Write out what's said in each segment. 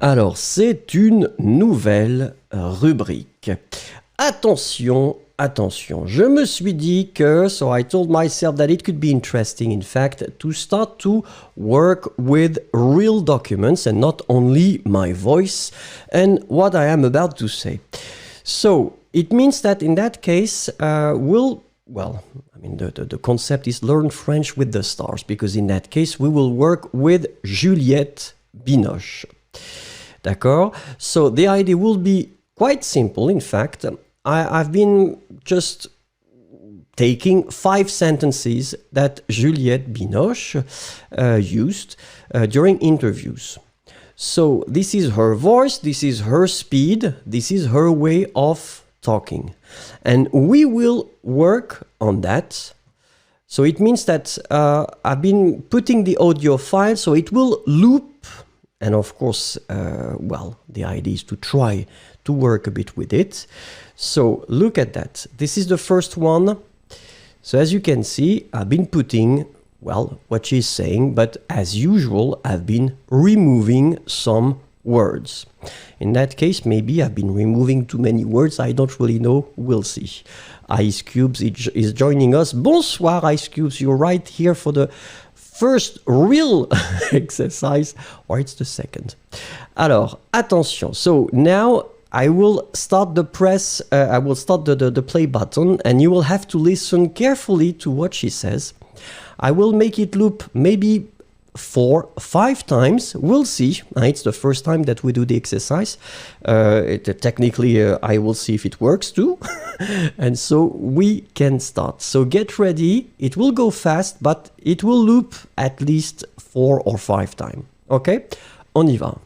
Alors, c'est une nouvelle rubrique. Attention, attention. Je me suis dit que, so I told myself that it could be interesting, in fact, to start to work with real documents and not only my voice and what I am about to say. So, it means that in that case, the concept is learn French with the stars, because in that case, we will work with Juliette Binoche. D'accord? So the idea will be quite simple. In fact, I've been just taking 5 sentences that Juliette Binoche used during interviews. So this is her voice, this is her speed, this is her way of talking. And we will work on that. So it means that I've been putting the audio file, so it will loop. And of course, the idea is to try to work a bit with it. So look at that. This is the first one. So as you can see, I've been putting, what she's saying, but as usual, I've been removing some words. In that case, maybe I've been removing too many words. I don't really know. We'll see. Ice Cubes is joining us. Bonsoir, Ice Cubes. You're right here for the first real exercise, or it's the second. Alors, attention. So now I will start the press, I will start the play button, and you will have to listen carefully to what she says. I will make it loop maybe 4, 5 times. We'll see. It's the first time that we do the exercise. Technically, I will see if it works too. And so we can start. So get ready. It will go fast, but it will loop at least 4 or 5 times. OK? On y va.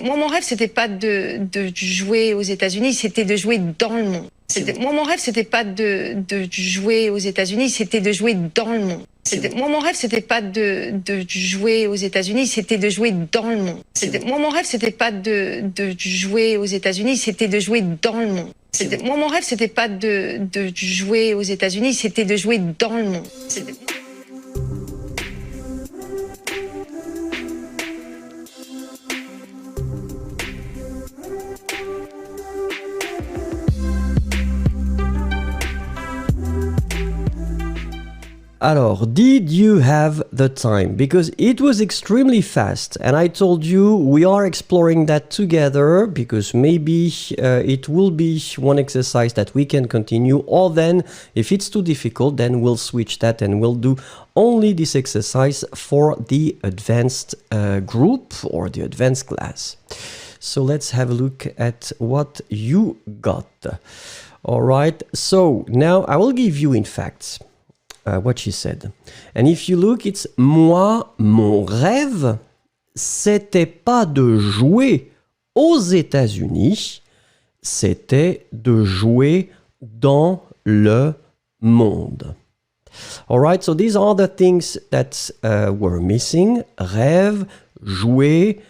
Moi, mon rêve, c'était pas de jouer aux États-Unis, c'était de jouer dans le monde. Moi, mon rêve, c'était pas de jouer aux États-Unis, c'était de jouer dans le monde. Moi, mon rêve, c'était pas de jouer aux États-Unis, c'était de jouer dans le monde. Moi, mon rêve, c'était pas de jouer aux États-Unis, c'était de jouer dans le monde. Moi, mon rêve, c'était pas de jouer aux États-Unis, c'était de jouer dans le monde. Alors, did you have the time? Because it was extremely fast, and I told you we are exploring that together, because maybe it will be one exercise that we can continue, or then if it's too difficult, then we'll switch that and we'll do only this exercise for the advanced group or the advanced class. So let's have a look at what you got. All right, so now I will give you, in fact, what she said. And if you look, it's moi, mon rêve, c'était pas de jouer aux États-Unis, c'était de jouer dans le monde. All right, so these are the things that were missing. Rêve, jouer,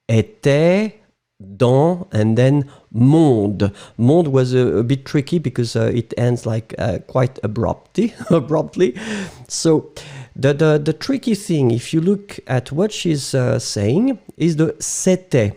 était, dans, and then monde. Monde was a bit tricky because it ends like quite abruptly. So the tricky thing, if you look at what she's saying, is the c'était.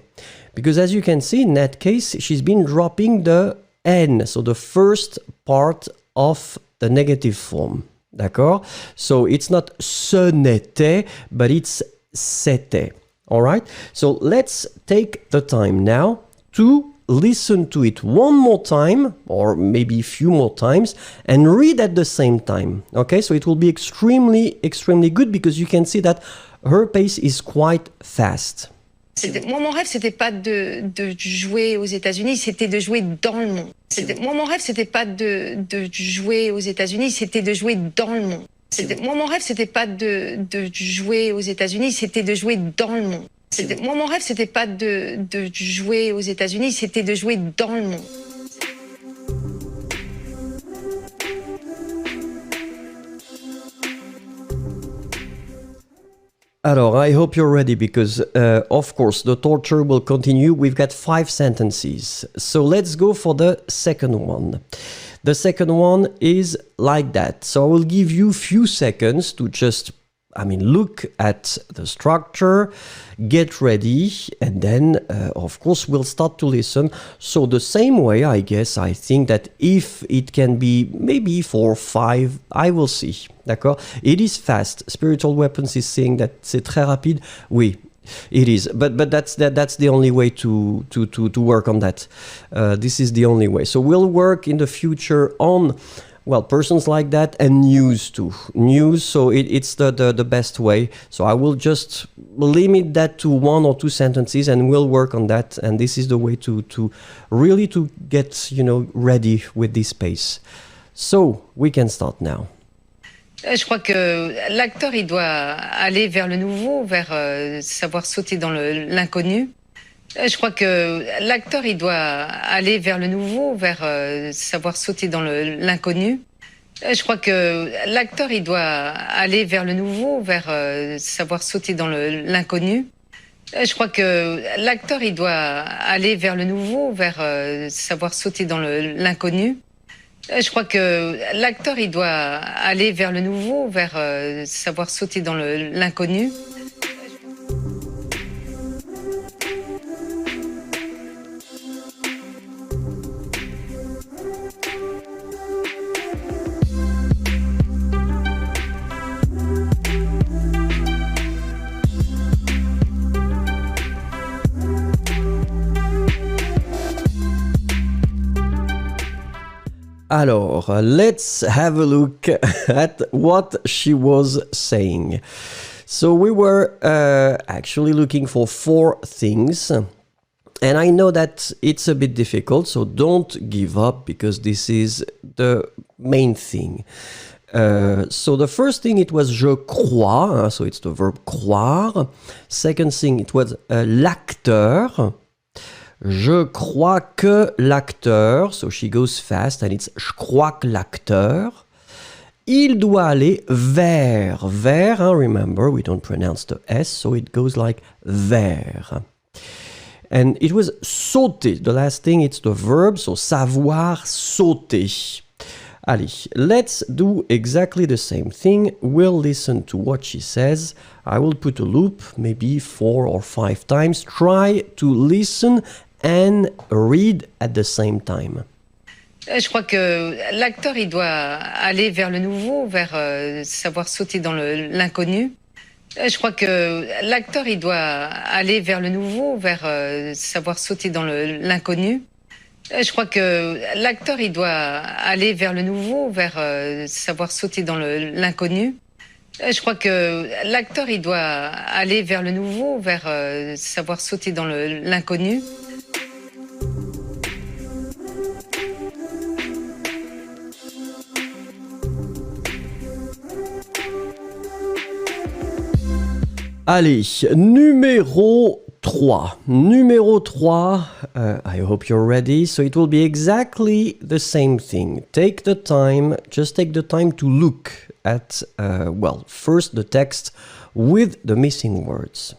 Because as you can see, in that case, she's been dropping the N, so the first part of the negative form. D'accord? So it's not ce n'était, but it's c'était. All right, so let's take the time now to listen to it one more time, or maybe a few more times, and read at the same time. Okay, so it will be extremely, extremely good because you can see that her pace is quite fast. Moi, mon rêve, c'était pas de jouer aux États-Unis, c'était de jouer dans le monde. Moi, mon rêve, c'était pas de jouer aux États-Unis, c'était de jouer dans le monde. Moi, mon rêve, c'était pas de jouer aux États-Unis, c'était de jouer dans le monde. Moi, mon rêve, c'était pas de jouer aux États-Unis, c'était de jouer dans le monde. Alors, I hope you're ready because, of course, the torture will continue. We've got 5 sentences. So let's go for the second one. The second one is like that. So I will give you a few seconds to just look at the structure, get ready, and then, of course, we'll start to listen. So the same way, I guess, I think that if it can be maybe 4 or 5, I will see. D'accord? It is fast. Spiritual Weapons is saying that c'est très rapide. Oui. It is, but that's the only way to work on that. This is the only way. So we'll work in the future on, well, persons like that and news too. News, so it's the best way. So I will just limit that to 1 or 2 sentences, and we'll work on that. And this is the way to really to get ready with this pace. So we can start now. Je crois que l'acteur, il doit aller vers le nouveau, vers savoir sauter dans l'inconnu. Je crois que l'acteur, il doit aller vers le nouveau, vers savoir sauter dans l'inconnu. Je crois que l'acteur, il doit aller vers le nouveau, vers savoir sauter dans l'inconnu. Je crois que l'acteur, il doit aller vers le nouveau, vers savoir sauter dans l'inconnu. Je crois que l'acteur, il doit aller vers le nouveau, vers savoir sauter dans l'inconnu. Alors, let's have a look at what she was saying. So we were actually looking for 4 things. And I know that it's a bit difficult, so don't give up, because this is the main thing. So the first thing, it was je crois, so it's the verb croire. Second thing, it was l'acteur. Je crois que l'acteur, so she goes fast and it's je crois que l'acteur, il doit aller vers, remember we don't pronounce the S, so it goes like vers. And it was sauter, the last thing, it's the verb, so savoir sauter. Allez, let's do exactly the same thing. We'll listen to what she says. I will put a loop, maybe 4 or 5 times. Try to listen and read at the same time. Je crois que l'acteur, il doit aller vers le nouveau, vers savoir sauter dans l'inconnu. Je crois que l'acteur, il doit aller vers le nouveau, vers savoir sauter dans l'inconnu. Je crois que l'acteur, il doit aller vers le nouveau, vers savoir sauter dans l'inconnu. Je crois que l'acteur, il doit aller vers le nouveau, vers savoir sauter dans l'inconnu. Allez, numéro 3. Numéro 3, I hope you're ready. So it will be exactly the same thing. Take the time, just take the time to look at, well, first the text with the missing words.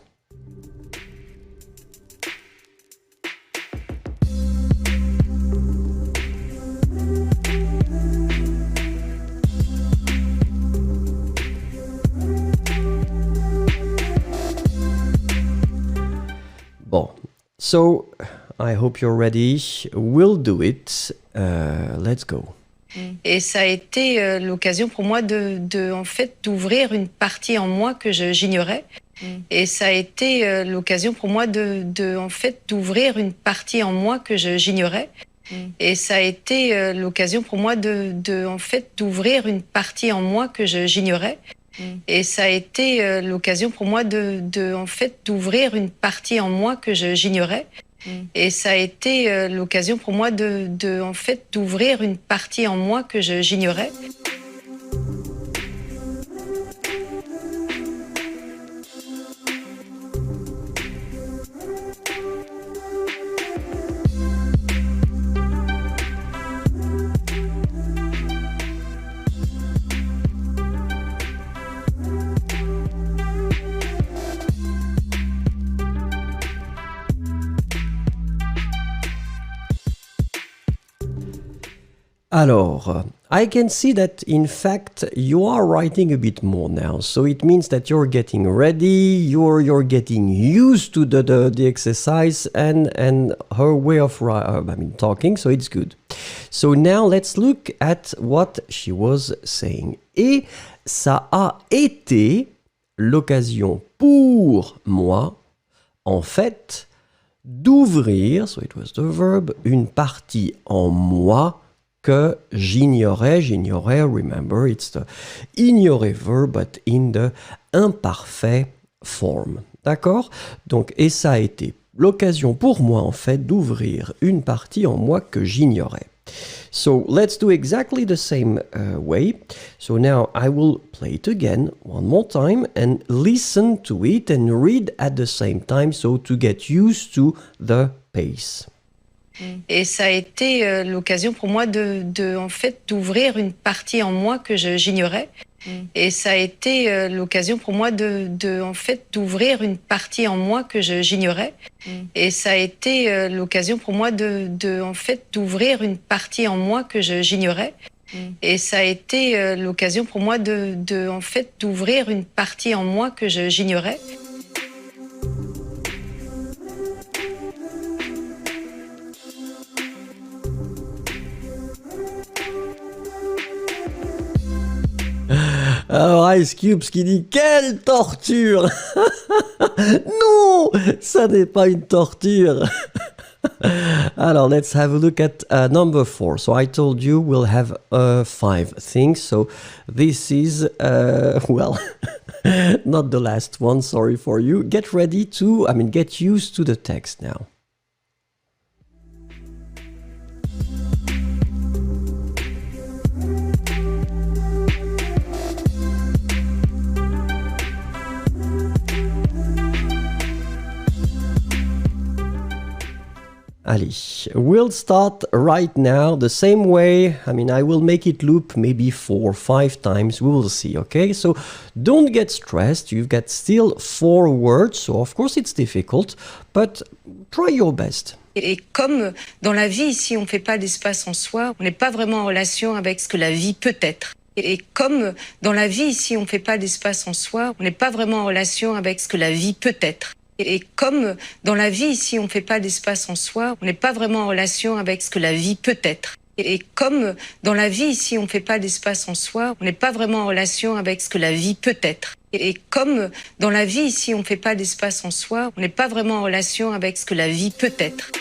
Bon, so I hope you're ready. We'll do it. Let's go. Et ça a été l'occasion pour moi en fait, d'ouvrir une partie en moi que j'ignorais. Et ça a été l'occasion pour moi en fait, d'ouvrir une partie en moi que j'ignorais. Et ça a été l'occasion pour moi en fait, d'ouvrir une partie en moi que j'ignorais. Et ça a été l'occasion pour moi en fait, d'ouvrir une partie en moi que j'ignorais. Et ça a été l'occasion pour moi en fait, d'ouvrir une partie en moi que j'ignorais. Alors, I can see that in fact you are writing a bit more now. So it means that you're getting ready, you're getting used to the exercise and her way of talking, so it's good. So now let's look at what she was saying. Et ça a été l'occasion pour moi, en fait, d'ouvrir, so it was the verb, une partie en moi que j'ignorais, remember, it's the ignorer verb, but in the imparfait form. D'accord? Donc, et ça a été l'occasion pour moi, en fait, d'ouvrir une partie en moi que j'ignorais. So, let's do exactly the same way. So now I will play it again one more time and listen to it and read at the same time, so to get used to the pace. Et ça a été l'occasion pour moi en fait, d'ouvrir une partie en moi que j'ignorais. Et ça a été l'occasion pour moi en fait, d'ouvrir une partie en moi que j'ignorais. Et ça a été l'occasion pour moi en fait, d'ouvrir une partie en moi que j'ignorais. Et ça a été l'occasion pour moi en fait, d'ouvrir une partie en moi que j'ignorais. Alors Ice Cube qui dit « Quelle torture !» Non, ça n'est pas une torture. Alors, let's have a look at number 4. So I told you we'll have 5 things. So this is, well, not the last one, sorry for you. Get ready to, get used to the text now. Allez, we'll start right now the same way. I will make it loop maybe 4 or 5 times. We will see, okay? So don't get stressed. You've got still 4 words. So of course it's difficult, but try your best. Et comme dans la vie, ici, on ne fait pas d'espace en soi, on n'est pas vraiment en relation avec ce que la vie peut être. Et comme dans la vie, ici, on ne fait pas d'espace en soi, on n'est pas vraiment en relation avec ce que la vie peut être. Et comme dans la vie, ici, on ne fait pas d'espace en soi, on n'est pas vraiment en relation avec ce que la vie peut être. Et comme dans la vie, ici, on ne fait pas d'espace en soi, on n'est pas vraiment en relation avec ce que la vie peut être. Et comme dans la vie, ici, on ne fait pas d'espace en soi, on n'est pas vraiment en relation avec ce que la vie peut être.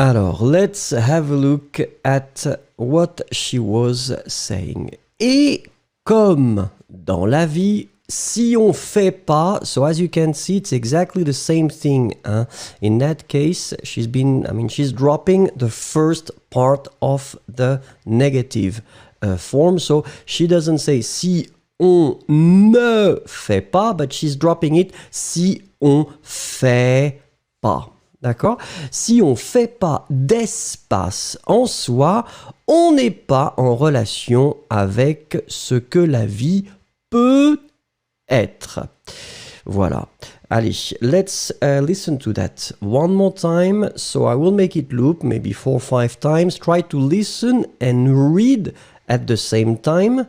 Alors, let's have a look at what she was saying. Et comme dans la vie, si on fait pas, so as you can see, it's exactly the same thing. Hein? In that case, she's dropping the first part of the negative form. So she doesn't say si on ne fait pas, but she's dropping it si on fait pas. D'accord? Si on ne fait pas d'espace en soi, on n'est pas en relation avec ce que la vie peut être. Voilà. Allez, let's listen to that one more time. So I will make it loop maybe 4 or 5 times. Try to listen and read at the same time.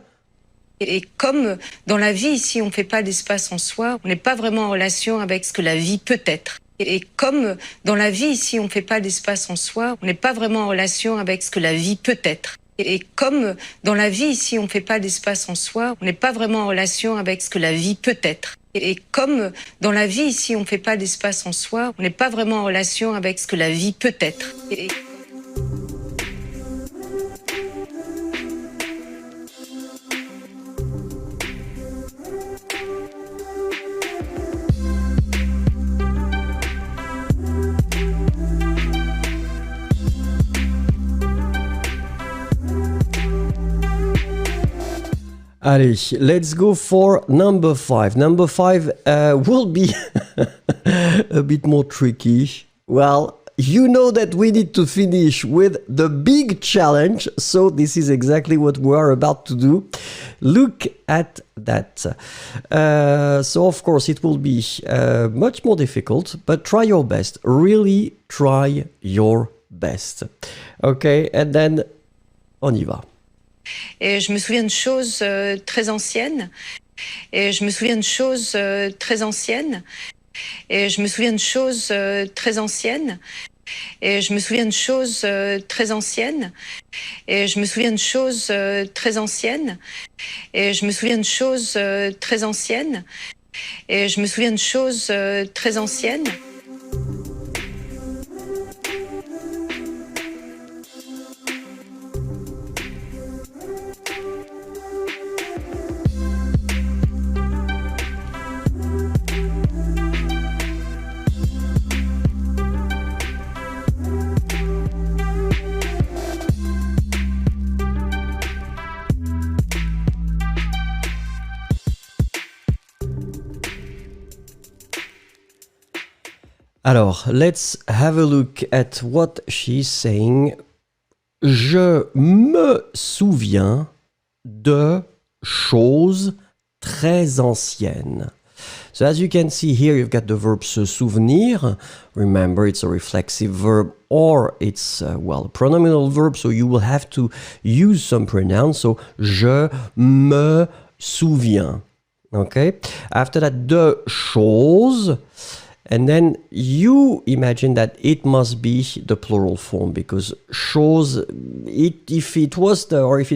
Et comme dans la vie, ici, on ne fait pas d'espace en soi, on n'est pas vraiment en relation avec ce que la vie peut être. Et comme dans la vie, ici, on ne fait pas d'espace en soi, on n'est pas vraiment en relation avec ce que la vie peut être. Et comme dans la vie, ici, on ne fait pas d'espace en soi, on n'est pas vraiment en relation avec ce que la vie peut être. Et comme dans la vie, ici, on ne fait pas d'espace en soi, on n'est pas vraiment en relation avec ce que la vie peut être. Allez, let's go for number 5. Number 5 will be a bit more tricky. Well, you know that we need to finish with the big challenge. So this is exactly what we are about to do. Look at that. So of course it will be much more difficult, but try your best. Really try your best. Okay, and then on y va. Et je me souviens de choses très anciennes. Et je me souviens de choses très anciennes. Et je me souviens de choses très anciennes. Et je me souviens de choses très anciennes. Et je me souviens de choses très anciennes. Et je me souviens de choses très anciennes. Et je me souviens de choses très anciennes. Alors, let's have a look at what she's saying. Je me souviens de choses très anciennes. So as you can see here, you've got the verb se souvenir. Remember, it's a reflexive verb or it's, a pronominal verb, so you will have to use some pronouns. So, je me souviens. Okay? After that, de choses. And then you imagine that it must be the plural form because chose, if it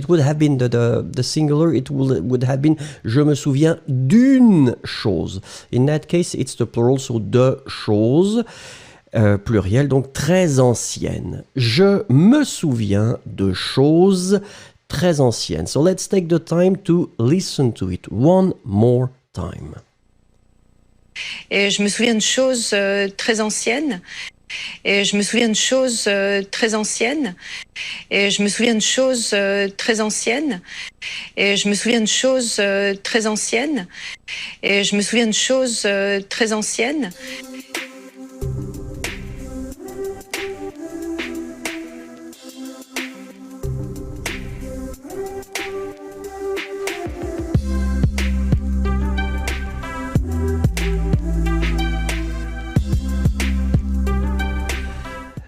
would have been the singular, it would have been je me souviens d'une chose. In that case, it's the plural, so de choses, pluriel, donc très anciennes. Je me souviens de choses très anciennes. So let's take the time to listen to it one more time. Et je me souviens de choses très anciennes. Et je me souviens de choses très anciennes. Et je me souviens de choses très anciennes. Et je me souviens de choses très anciennes. Et je me souviens de choses très anciennes.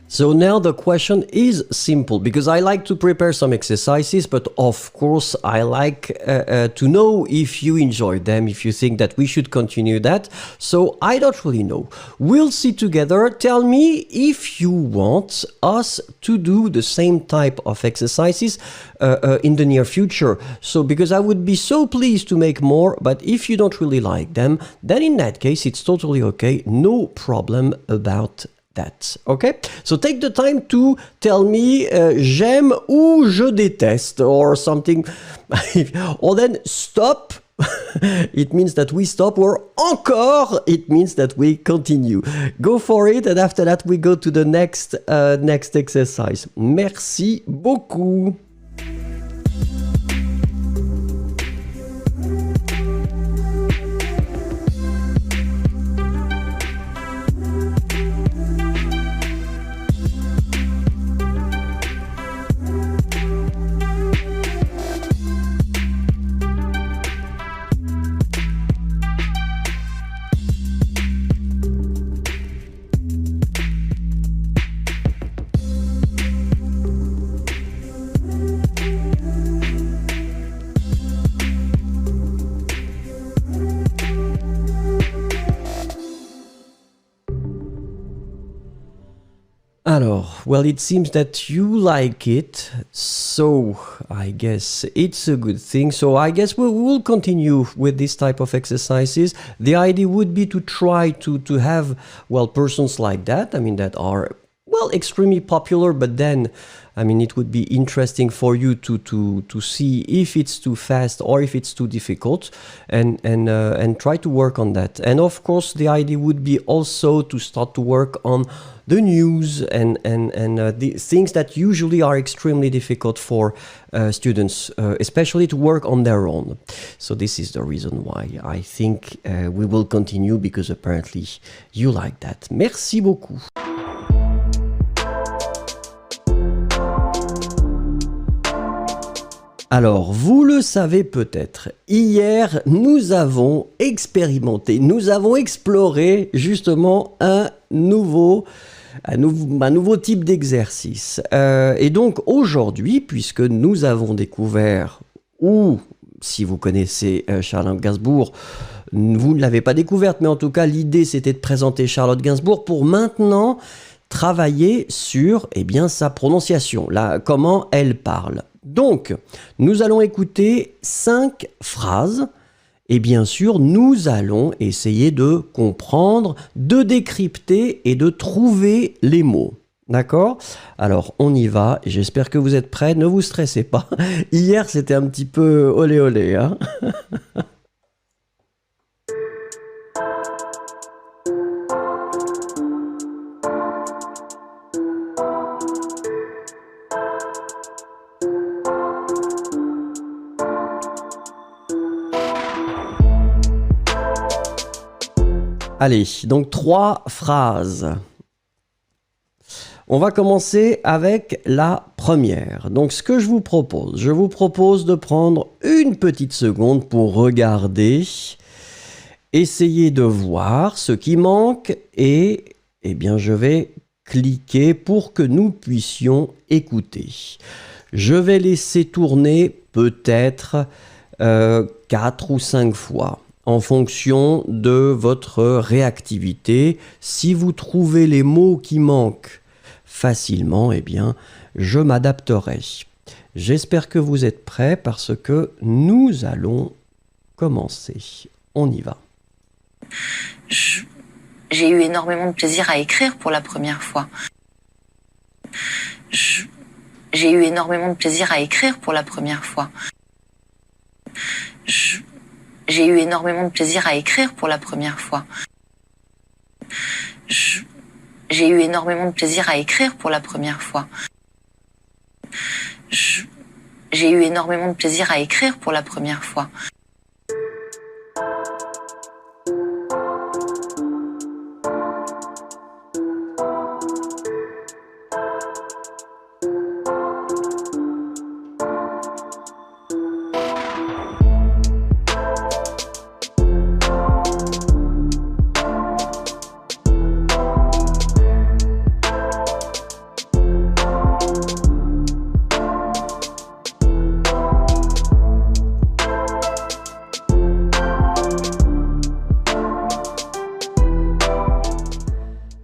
So now the question is simple because I like to prepare some exercises, but of course I like to know if you enjoy them, if you think that we should continue that. So I don't really know. We'll see together. Tell me if you want us to do the same type of exercises in the near future. So because I would be so pleased to make more, but if you don't really like them, then in that case it's totally okay. No problem about that. Okay? So take the time to tell me j'aime ou je déteste or something. Or then stop. It means that we stop, or encore, it means that we continue. Go for it, and after that we go to the next exercise. Merci beaucoup. Alors, well, it seems that you like it, so I guess it's a good thing. So I guess we'll continue with this type of exercises. The idea would be to try to have, well, persons like that, I mean, that are, well, extremely popular, but then, I mean, it would be interesting for you to see if it's too fast or if it's too difficult, and try to work on that. And of course, the idea would be also to start to work on the news and the things that usually are extremely difficult for students, especially to work on their own. So this is the reason why I think we will continue, because apparently you like that. Merci beaucoup. Alors, vous le savez peut-être, hier, nous avons expérimenté, nous avons exploré justement un nouveau type d'exercice. Et donc, aujourd'hui, puisque nous avons découvert, ou si vous connaissez Charlotte Gainsbourg, vous ne l'avez pas découverte, mais en tout cas, l'idée, c'était de présenter Charlotte Gainsbourg pour maintenant travailler sur sa prononciation, là, comment elle parle. Donc, nous allons écouter 5 phrases et bien sûr, nous allons essayer de comprendre, de décrypter et de trouver les mots. D'accord ? Alors, on y va. J'espère que vous êtes prêts. Ne vous stressez pas. Hier, c'était un petit peu olé olé, hein ? Allez, donc 3 phrases. On va commencer avec la première. Donc ce que je vous propose de prendre une petite seconde pour regarder, essayer de voir ce qui manque et je vais cliquer pour que nous puissions écouter. Je vais laisser tourner peut-être 4 ou 5 fois. En fonction de votre réactivité. Si vous trouvez les mots qui manquent facilement, je m'adapterai. J'espère que vous êtes prêts parce que nous allons commencer. On y va. J'ai eu énormément de plaisir à écrire pour la première fois. J'ai eu énormément de plaisir à écrire pour la première fois. J'ai eu énormément de plaisir à écrire pour la première fois. J'ai eu énormément de plaisir à écrire pour la première fois. J'ai eu énormément de plaisir à écrire pour la première fois.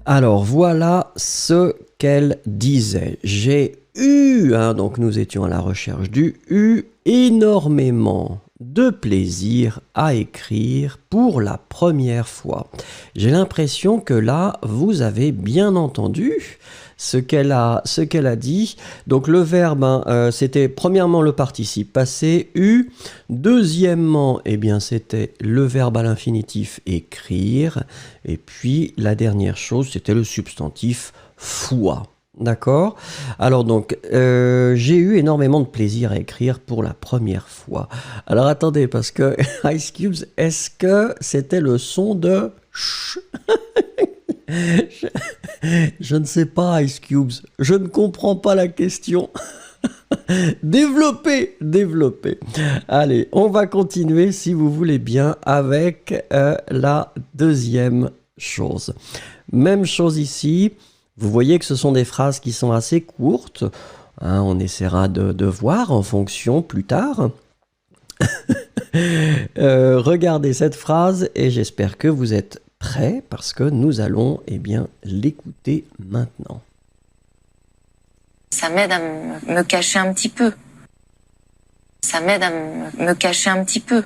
Alors voilà ce qu'elle disait. J'ai eu, donc nous étions à la recherche du eu, énormément de plaisir à écrire pour la première fois. J'ai l'impression que là, vous avez bien entendu ce qu'elle a dit. Donc le verbe, c'était premièrement le participe passé, eu. Deuxièmement, c'était le verbe à l'infinitif écrire. Et puis la dernière chose, c'était le substantif fois. D'accord ? Alors donc, j'ai eu énormément de plaisir à écrire pour la première fois. Alors attendez, parce que Ice Cubes, est-ce que c'était le son de ch? Je ne sais pas, Ice Cubes. Je ne comprends pas la question. Développez. Allez, on va continuer, si vous voulez bien, avec la deuxième chose. Même chose ici. Vous voyez que ce sont des phrases qui sont assez courtes. On essaiera de voir en fonction plus tard. Regardez cette phrase et j'espère que vous êtes prêts parce que nous allons l'écouter maintenant. Ça m'aide à me cacher un petit peu. Ça m'aide à me cacher un petit peu.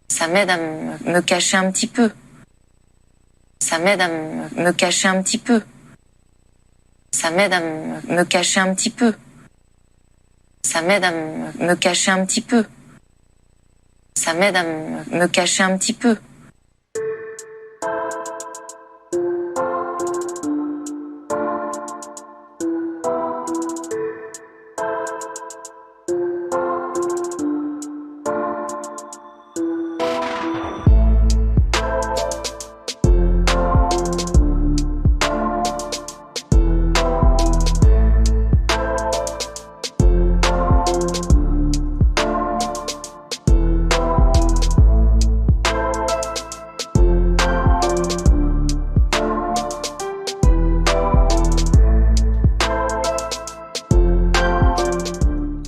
Ça m'aide à me cacher un petit peu. Ça m'aide à me cacher un petit peu. Ça m'aide à me cacher un petit peu. Ça m'aide à me cacher un petit peu. Ça m'aide à me cacher un petit peu.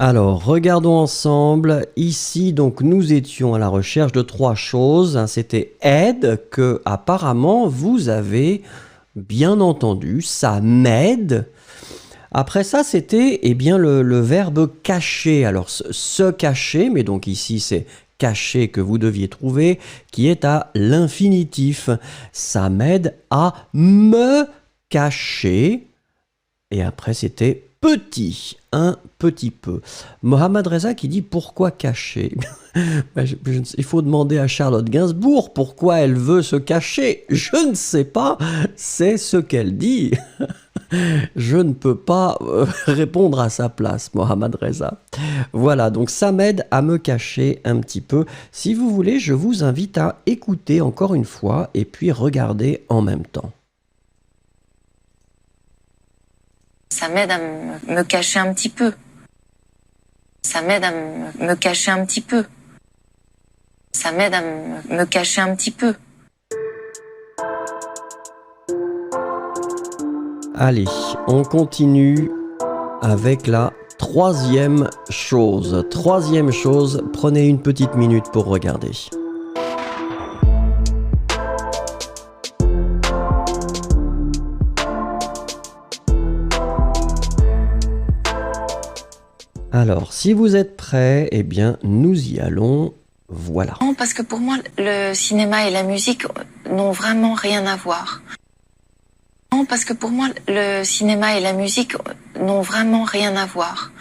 Alors, regardons ensemble. Ici, donc, nous étions à la recherche de 3 choses. C'était aide, que apparemment vous avez bien entendu. Ça m'aide. Après ça, c'était eh bien le verbe cacher. Alors, se cacher, mais donc ici, c'est cacher que vous deviez trouver, qui est à l'infinitif. Ça m'aide à me cacher. Et après, c'était petit, un petit peu. Mohamed Reza qui dit pourquoi cacher. Il faut demander à Charlotte Gainsbourg pourquoi elle veut se cacher. Je ne sais pas, c'est ce qu'elle dit. Je ne peux pas répondre à sa place, Mohamed Reza. Voilà, donc ça m'aide à me cacher un petit peu. Si vous voulez, je vous invite à écouter encore une fois et puis regarder en même temps. Ça m'aide à me cacher un petit peu. Ça m'aide à me cacher un petit peu. Ça m'aide à me cacher un petit peu. Allez, on continue avec la troisième chose. Troisième chose, prenez une petite minute pour regarder. Alors, si vous êtes prêts, eh bien, nous y allons. Voilà. Non, parce que pour moi, le cinéma et la musique n'ont vraiment rien à voir. Non, parce que pour moi, le cinéma et la musique n'ont vraiment rien à voir.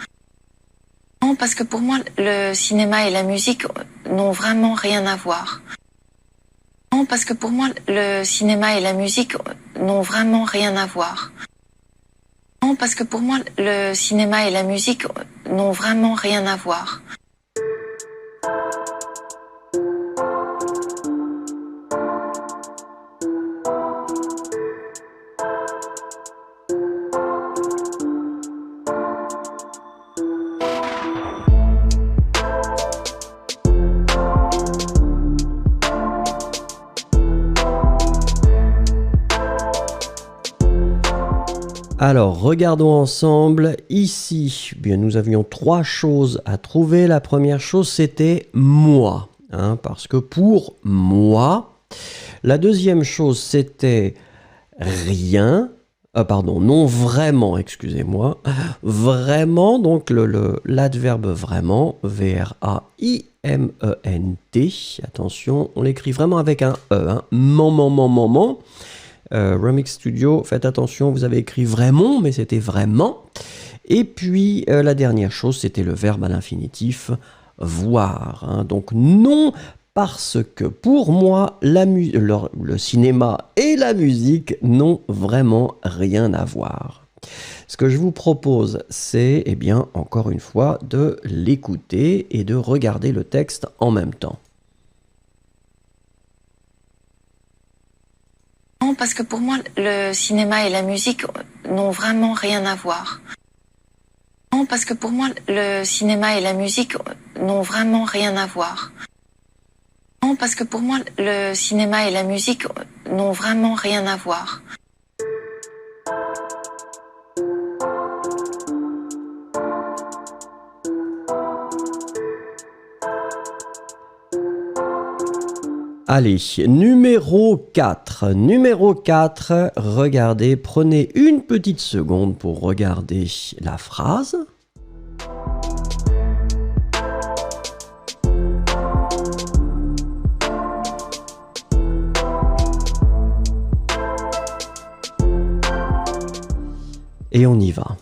Non, parce que pour moi, le cinéma et la musique n'ont vraiment rien à voir. Non, parce que pour moi, le cinéma et la musique n'ont vraiment rien à voir. Non, parce que pour moi, le cinéma et la musique n'ont vraiment rien à voir. Alors, regardons ensemble. Ici, bien, nous avions 3 choses à trouver. La première chose, c'était moi, parce que pour moi. La deuxième chose, c'était rien. Non vraiment, excusez-moi. Vraiment, donc l'adverbe vraiment, V-R-A-I-M-E-N-T. Attention, on l'écrit vraiment avec un E. Moment. Remix Studio, faites attention, vous avez écrit vraiment, mais c'était vraiment. Et puis, la dernière chose, c'était le verbe à l'infinitif, voir. Donc, non, parce que pour moi, le cinéma et la musique n'ont vraiment rien à voir. Ce que je vous propose, c'est, eh bien, encore une fois, de l'écouter et de regarder le texte en même temps. Non, parce que pour moi, le cinéma et la musique n'ont vraiment rien à voir. Non, parce que pour moi, le cinéma et la musique n'ont vraiment rien à voir. Non, parce que pour moi, le cinéma et la musique n'ont vraiment rien à voir. Allez, numéro 4. Numéro 4, regardez, prenez une petite seconde pour regarder la phrase. Et on y va.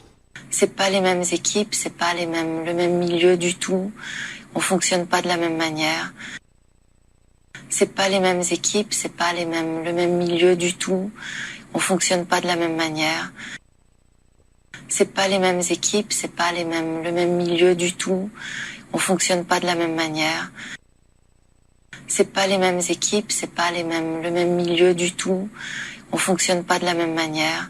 C'est pas les mêmes équipes, c'est pas le même milieu du tout. On fonctionne pas de la même manière. C'est pas les mêmes équipes, c'est pas le même milieu du tout. On fonctionne pas de la même manière. C'est pas les mêmes équipes, c'est pas le même milieu du tout. On fonctionne pas de la même manière. C'est pas les mêmes équipes, c'est pas le même milieu du tout. On fonctionne pas de la même manière.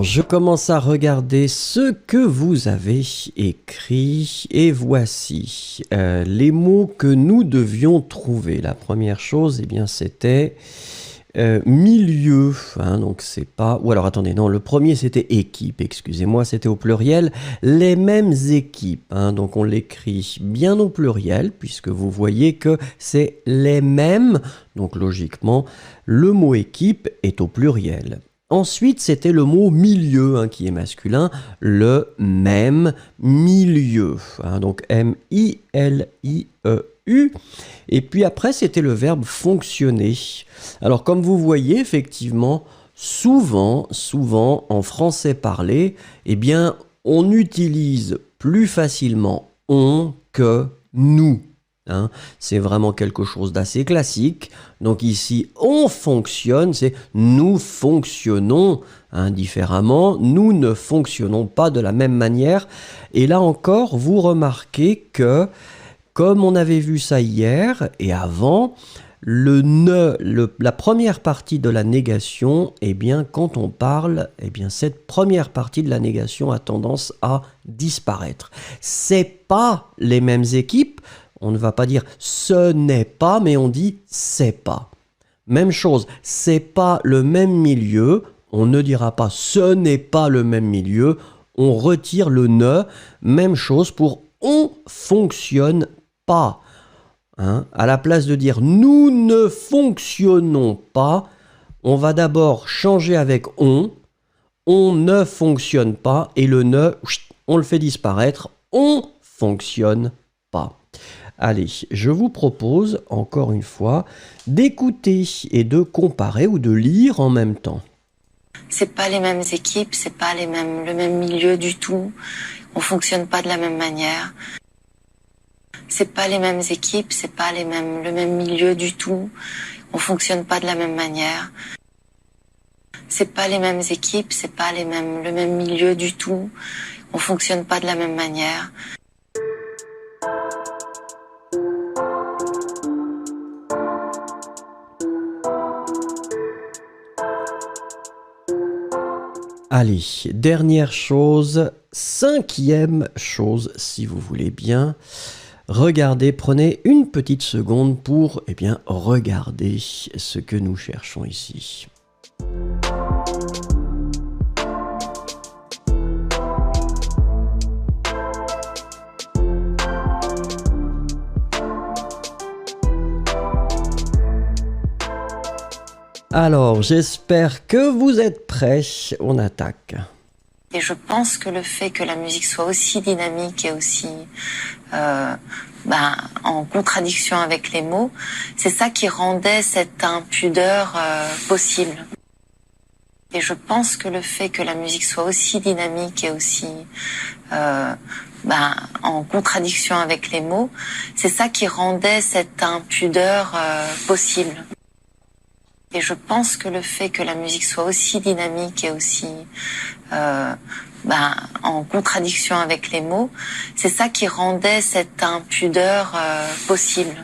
je commence à regarder ce que vous avez écrit et voici les mots que nous devions trouver. La première chose, eh bien, c'était milieu, hein, donc c'est pas... Ou alors attendez, non, le premier c'était équipe, excusez-moi, c'était au pluriel, les mêmes équipes, hein, donc on l'écrit bien au pluriel, puisque vous voyez que c'est les mêmes, donc logiquement, le mot équipe est au pluriel. Ensuite, c'était le mot milieu, hein, qui est masculin, le même milieu, hein, donc M-I-L-I-E-U. Et puis après, c'était le verbe fonctionner. Alors, comme vous voyez, effectivement, souvent, en français parlé, eh bien, on utilise plus facilement on que nous. Hein, c'est vraiment quelque chose d'assez classique. Donc ici, on fonctionne, c'est nous fonctionnons différemment, nous ne fonctionnons pas de la même manière. Et là encore, vous remarquez que, comme on avait vu ça hier et avant, la première partie de la négation, eh bien, quand on parle, eh bien, cette première partie de la négation a tendance à disparaître. C'est pas les mêmes équipes. On ne va pas dire ce n'est pas, mais on dit c'est pas. Même chose, c'est pas le même milieu. On ne dira pas ce n'est pas le même milieu. On retire le ne. Même chose pour on fonctionne pas. Hein? À la place de dire nous ne fonctionnons pas, on va d'abord changer avec on ne fonctionne pas, et le ne, on le fait disparaître, on fonctionne pas. Allez, je vous propose, encore une fois, d'écouter et de comparer ou de lire en même temps. C'est pas les mêmes équipes, c'est pas le même milieu du tout. On fonctionne pas de la même manière. C'est pas les mêmes équipes, c'est pas le même milieu du tout. On fonctionne pas de la même manière. C'est pas les mêmes équipes, c'est pas le même milieu du tout. On fonctionne pas de la même manière. Allez, dernière chose, cinquième chose, si vous voulez bien. Regardez, prenez une petite seconde pour regarder ce que nous cherchons ici. Alors, j'espère que vous êtes prêts. On attaque. Et je pense que le fait que la musique soit aussi dynamique et aussi en contradiction avec les mots, c'est ça qui rendait cette impudeur possible. Et je pense que le fait que la musique soit aussi dynamique et aussi en contradiction avec les mots, c'est ça qui rendait cette impudeur possible. Et je pense que le fait que la musique soit aussi dynamique et aussi en contradiction avec les mots, c'est ça qui rendait cette impudeur possible.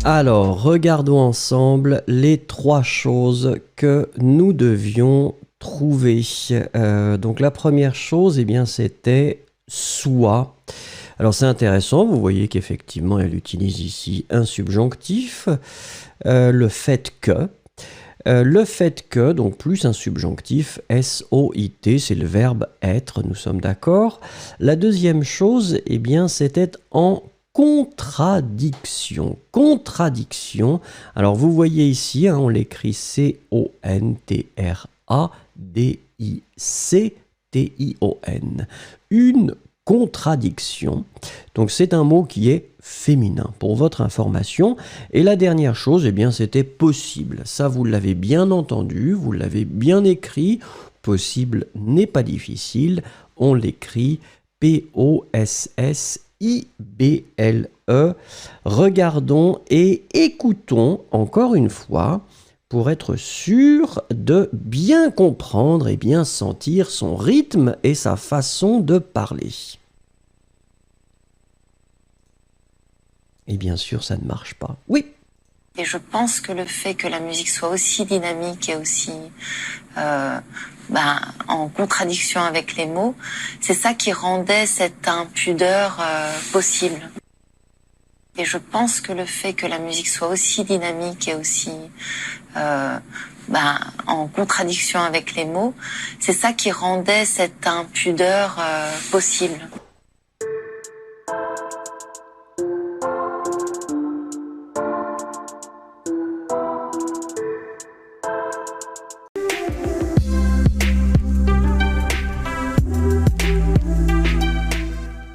Alors, regardons ensemble les trois choses que nous devions trouver. Donc la première chose, c'était soit. Alors c'est intéressant, vous voyez qu'effectivement elle utilise ici un subjonctif, le fait que. Le fait que, donc plus un subjonctif, S-O-I-T, c'est le verbe être, nous sommes d'accord. La deuxième chose, c'était en contradiction. Contradiction. Alors vous voyez ici, on l'écrit C-O-N-T-R-A-D-I-C-T-I-O-N. Une contradiction. Donc c'est un mot qui est féminin pour votre information. Et la dernière chose, eh bien, c'était possible. Ça, vous l'avez bien entendu, vous l'avez bien écrit. Possible n'est pas difficile. On l'écrit P-O-S-S-I-B-L-E. Regardons et écoutons encore une fois pour être sûr de bien comprendre et bien sentir son rythme et sa façon de parler. Et bien sûr, ça ne marche pas. Oui. Et je pense que le fait que la musique soit aussi dynamique et aussi en contradiction avec les mots, c'est ça qui rendait cette impudeur possible. Et je pense que le fait que la musique soit aussi dynamique et aussi en contradiction avec les mots, c'est ça qui rendait cette impudeur possible.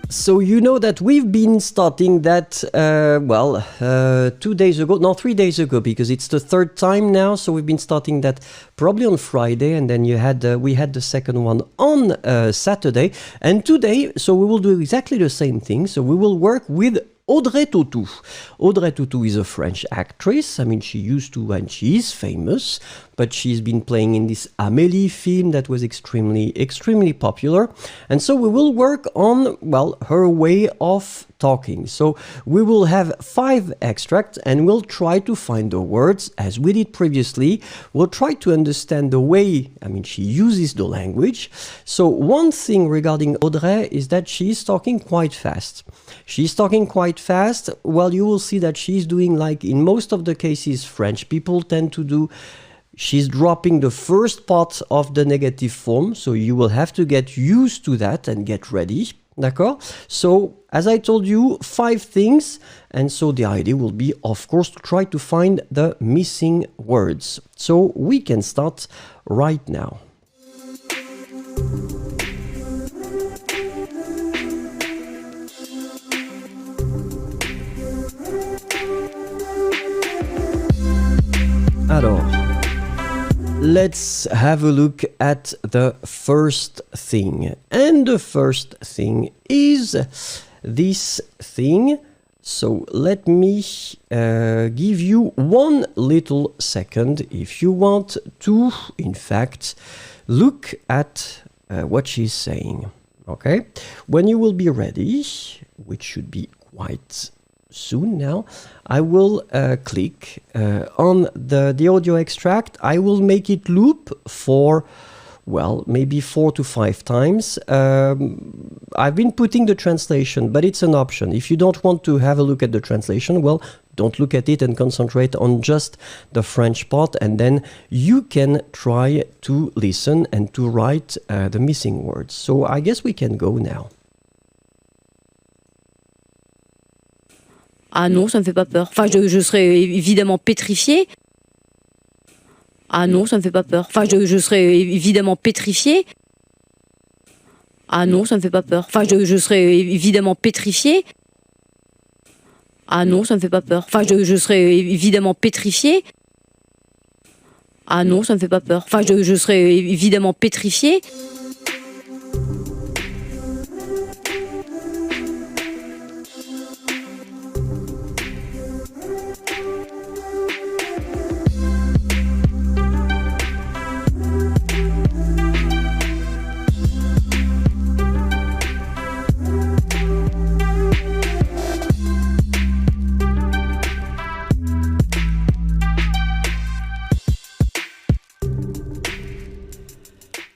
So you know that we've been starting that, 2 days ago, no, 3 days ago, because it's the third time now. So we've been starting that probably on Friday, and then we had the second one on Saturday. And today, so we will do exactly the same thing. So we will work with Audrey Tautou. Audrey Tautou is a French actress. I mean, she used to, and she is famous, but she's been playing in this Amélie film that was extremely popular. And so we will work on, her way of talking. So we will have 5 extracts and we'll try to find the words as we did previously. We'll try to understand the way, she uses the language. So one thing regarding Audrey is that she's talking quite fast. She's talking quite fast. Well, you will see that she's doing, like in most of the cases French people tend to do, she's dropping the first part of the negative form, so you will have to get used to that and get ready. D'accord? So, as I told you, 5 things, and so the idea will be, of course, to try to find the missing words. So, we can start right now. Alors, let's have a look at the first thing. And the first thing is this thing. So let me give you 1 little second if you want to, in fact, look at what she's saying. Okay? When you will be ready, which should be quite soon now, I will click on the audio extract. I will make it loop for, maybe 4 to 5 times. I've been putting the translation, but it's an option. If you don't want to have a look at the translation, don't look at it and concentrate on just the French part, and then you can try to listen and to write the missing words. So I guess we can go now. Ah non, ça me fait pas peur. Enfin, je serais évidemment pétrifiée. Ah non, ça me fait pas peur. Enfin, je serais évidemment pétrifiée. Ah non, ça me fait pas peur. Enfin, je serais évidemment pétrifiée. Ah non, ça me fait pas peur. Enfin, je serais évidemment pétrifiée. Ah non, ça me fait pas peur. Enfin, je serais évidemment pétrifiée.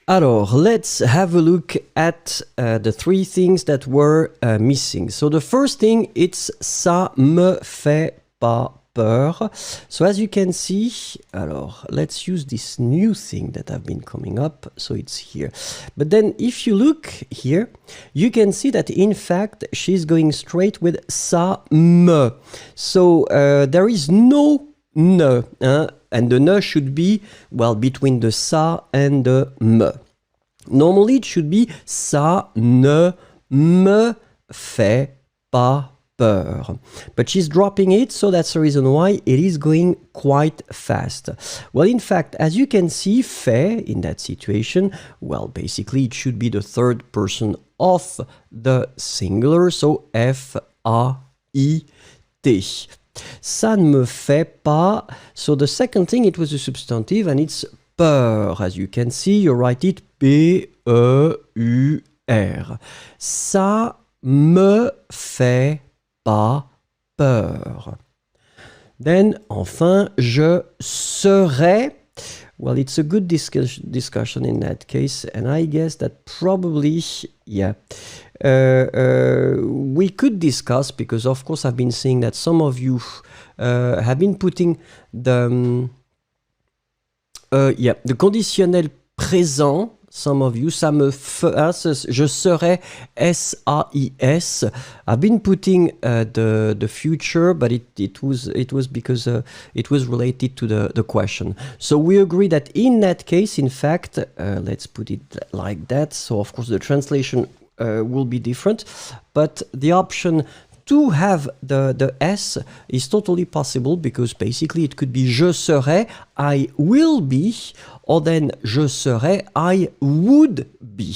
Alors, let's have a look at the 3 things that were missing. So the first thing, it's ça me fait pas peur. So as you can see, alors, let's use this new thing that have been coming up. So it's here. But then if you look here, you can see that in fact, she's going straight with ça me. So there is no ne, and the ne should be, between the ça and the me. Normally, it should be ça ne me fait pas peur. But she's dropping it, so that's the reason why it is going quite fast. Well, in fact, as you can see, fait in that situation, well, basically it should be the third person of the singular, so F-A-I-T. Ça ne me fait pas. So the second thing, it was a substantive and it's peur. As you can see, you write it P-E-U-R. Ça me fait pas peur. Then, enfin, je serai. Well, it's a good discussion in that case, and I guess that probably, yeah, we could discuss, because of course I've been seeing that some of you have been putting the conditionnel présent. Some of you, ça me je serai S-A-I-S. I've been putting the future, but it was because it was related to the question. So we agree that in that case, in fact, let's put it like that. So of course the translation will be different, but the option to have the S is totally possible, because basically it could be je serai, I will be, or then je serai, I would be.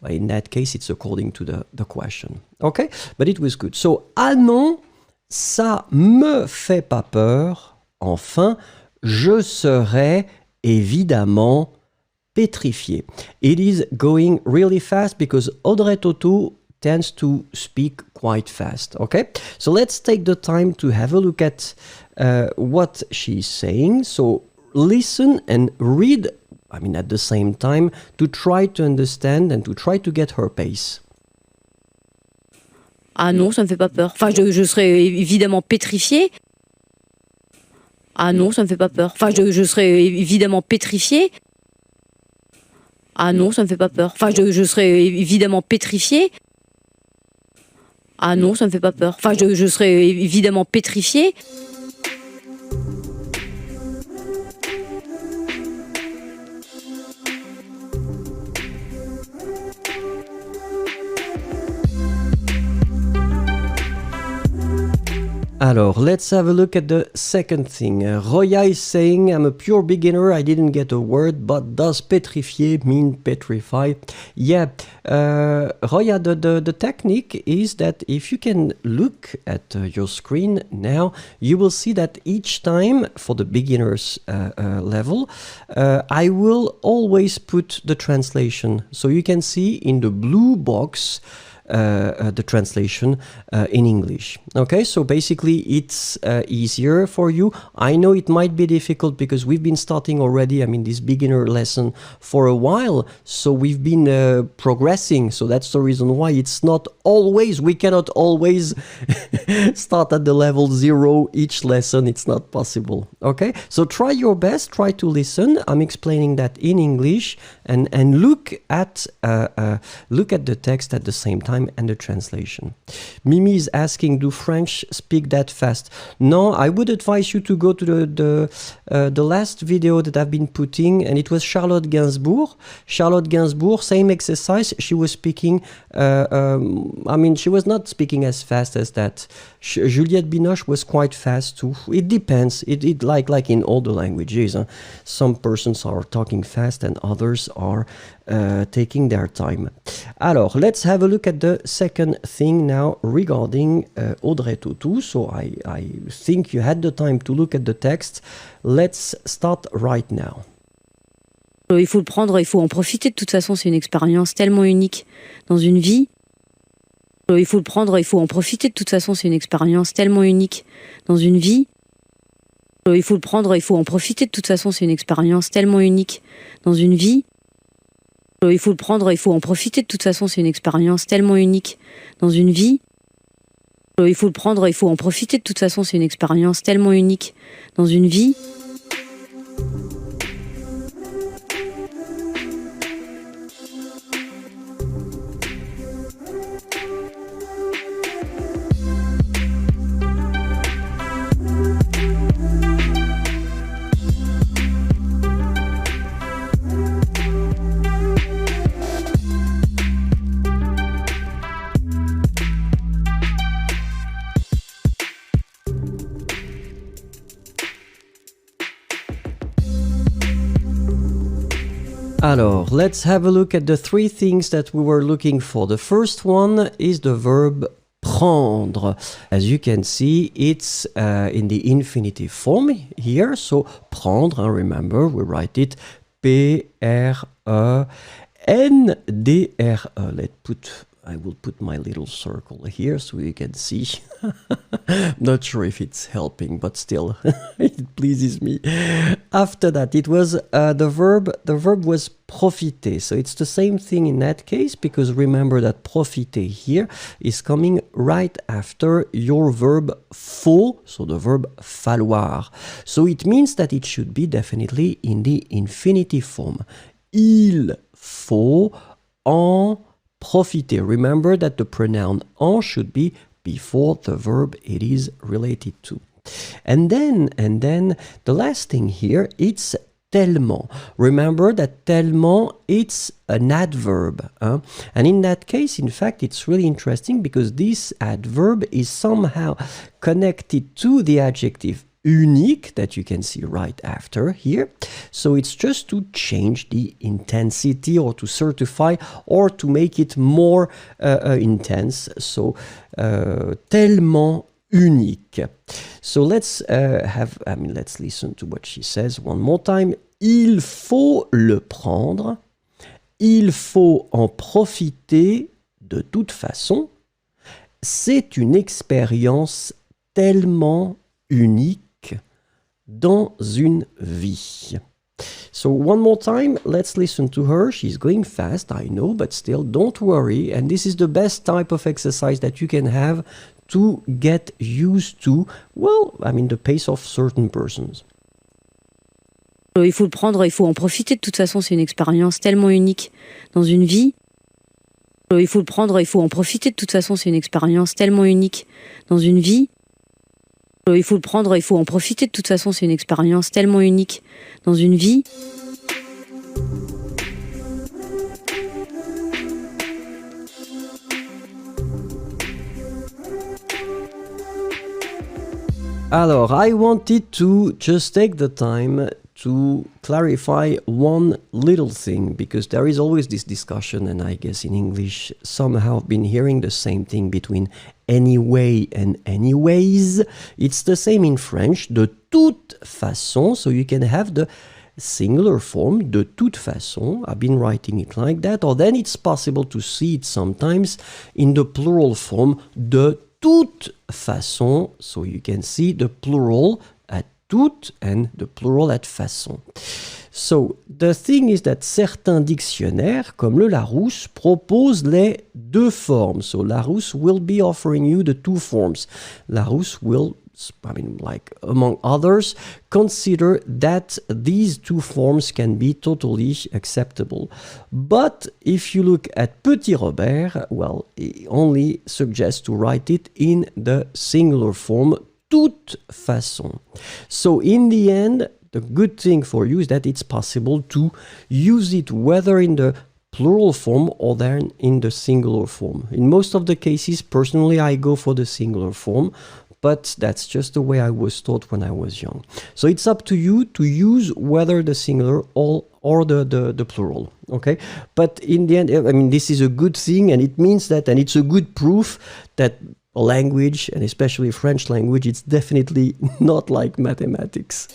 In that case, it's according to the question. Okay? But it was good. So, ah non, ça me fait pas peur. Enfin, je serai évidemment pétrifié. It is going really fast because Audrey Tautou tends to speak quite fast. Okay? So let's take the time to have a look at what she's saying. So listen and read, I mean, at the same time, to try to understand and to try to get her pace. Ah non, ça me fait pas peur. Enfin, je serais évidemment pétrifié. Ah non, ça me fait pas peur. Enfin, je serais évidemment pétrifié. Ah non, ça me fait pas peur. Enfin, je serais évidemment pétrifié. Ah non, ça me fait pas peur. Enfin, je serais évidemment pétrifié. Alors, let's have a look at the second thing. Roya is saying, I'm a pure beginner, I didn't get a word, but does pétrifier mean petrify? Yeah, Roya, the technique is that if you can look at your screen now, you will see that each time for the beginners level, I will always put the translation. So you can see in the blue box, the translation in English. Okay, so basically it's easier for you. I know it might be difficult because we've been starting already, I mean, this beginner lesson for a while, so we've been progressing, so that's the reason why it's not always, we cannot always start at the level 0 each lesson, it's not possible. Okay, so try your best, try to listen. I'm explaining that in English, and look at the text at the same time and the translation. Mimi is asking, do French speak that fast? No, I would advise you to go to the last video that I've been putting, and it was Charlotte Gainsbourg. Charlotte Gainsbourg, same exercise, she was speaking, I mean, she was not speaking as fast as that. Juliette Binoche was quite fast too. It depends, it like in all the languages, some persons are talking fast and others are taking their time. Alors, let's have a look at the second thing now regarding Audrey Tautou. So I think you had the time to look at the text. Let's start right now. Il faut le prendre, il faut en profiter. De toute façon, c'est une expérience tellement unique dans une vie. Il faut le prendre, il faut en profiter. De toute façon, c'est une expérience tellement unique dans une vie. Il faut le prendre, il faut en profiter. De toute façon, c'est une expérience tellement unique dans une vie. Il faut le prendre, il faut en profiter. De toute façon, c'est une expérience tellement unique dans une vie. Il faut le prendre, il faut en profiter. De toute façon, c'est une expérience tellement unique dans une vie. Alors, let's have a look at the three things that we were looking for. The first one is the verb prendre. As you can see, it's in the infinitive form here. So, prendre, remember, we write it P-R-E-N-D-R-E. I will put my little circle here so you can see. Not sure if it's helping, but still, it pleases me. After that, it was the verb was profiter. So it's the same thing in that case, because remember that profiter here is coming right after your verb faut, so the verb falloir. So it means that it should be definitely in the infinitive form. Il faut en profiter. Remember that the pronoun en should be before the verb it is related to. And then the last thing here, it's tellement. Remember that tellement, it's an adverb. And in that case, in fact, it's really interesting because this adverb is somehow connected to the adjective unique that you can see right after here. So it's just to change the intensity or to certify or to make it more intense. So tellement unique. So let's let's listen to what she says one more time. Il faut le prendre. Il faut en profiter de toute façon. C'est une expérience tellement unique dans une vie. So one more time, let's listen to her. She's going fast, I know, but still, don't worry. And this is the best type of exercise that you can have to get used to, the pace of certain persons. Il faut le prendre, il faut en profiter. De toute façon, c'est une expérience tellement unique dans une vie. Il faut le prendre, il faut en profiter. De toute façon, c'est une expérience tellement unique dans une vie. Il faut le prendre, il faut en profiter. De toute façon, c'est une expérience tellement unique dans une vie. Alors, I wanted to just take the time to clarify one little thing, because there is always this discussion, and I guess in English somehow I've been hearing the same thing between anyway and anyways. It's the same in French, de toute façon, so you can have the singular form, de toute façon. I've been writing it like that, or then it's possible to see it sometimes in the plural form, de toute façon, so you can see the plural at toute and the plural at façon. So, the thing is that certains dictionnaires, comme le Larousse, proposent les deux formes. So, Larousse will be offering you the two forms. Larousse will, among others, consider that these two forms can be totally acceptable. But if you look at Petit Robert, he only suggests to write it in the singular form, toute façon. So in the end, the good thing for you is that it's possible to use it whether in the plural form or then in the singular form. In most of the cases, personally, I go for the singular form, but that's just the way I was taught when I was young. So it's up to you to use whether the singular or the plural, okay? But in the end, this is a good thing, and it means that, and it's a good proof that language, and especially French language, it's definitely not like mathematics.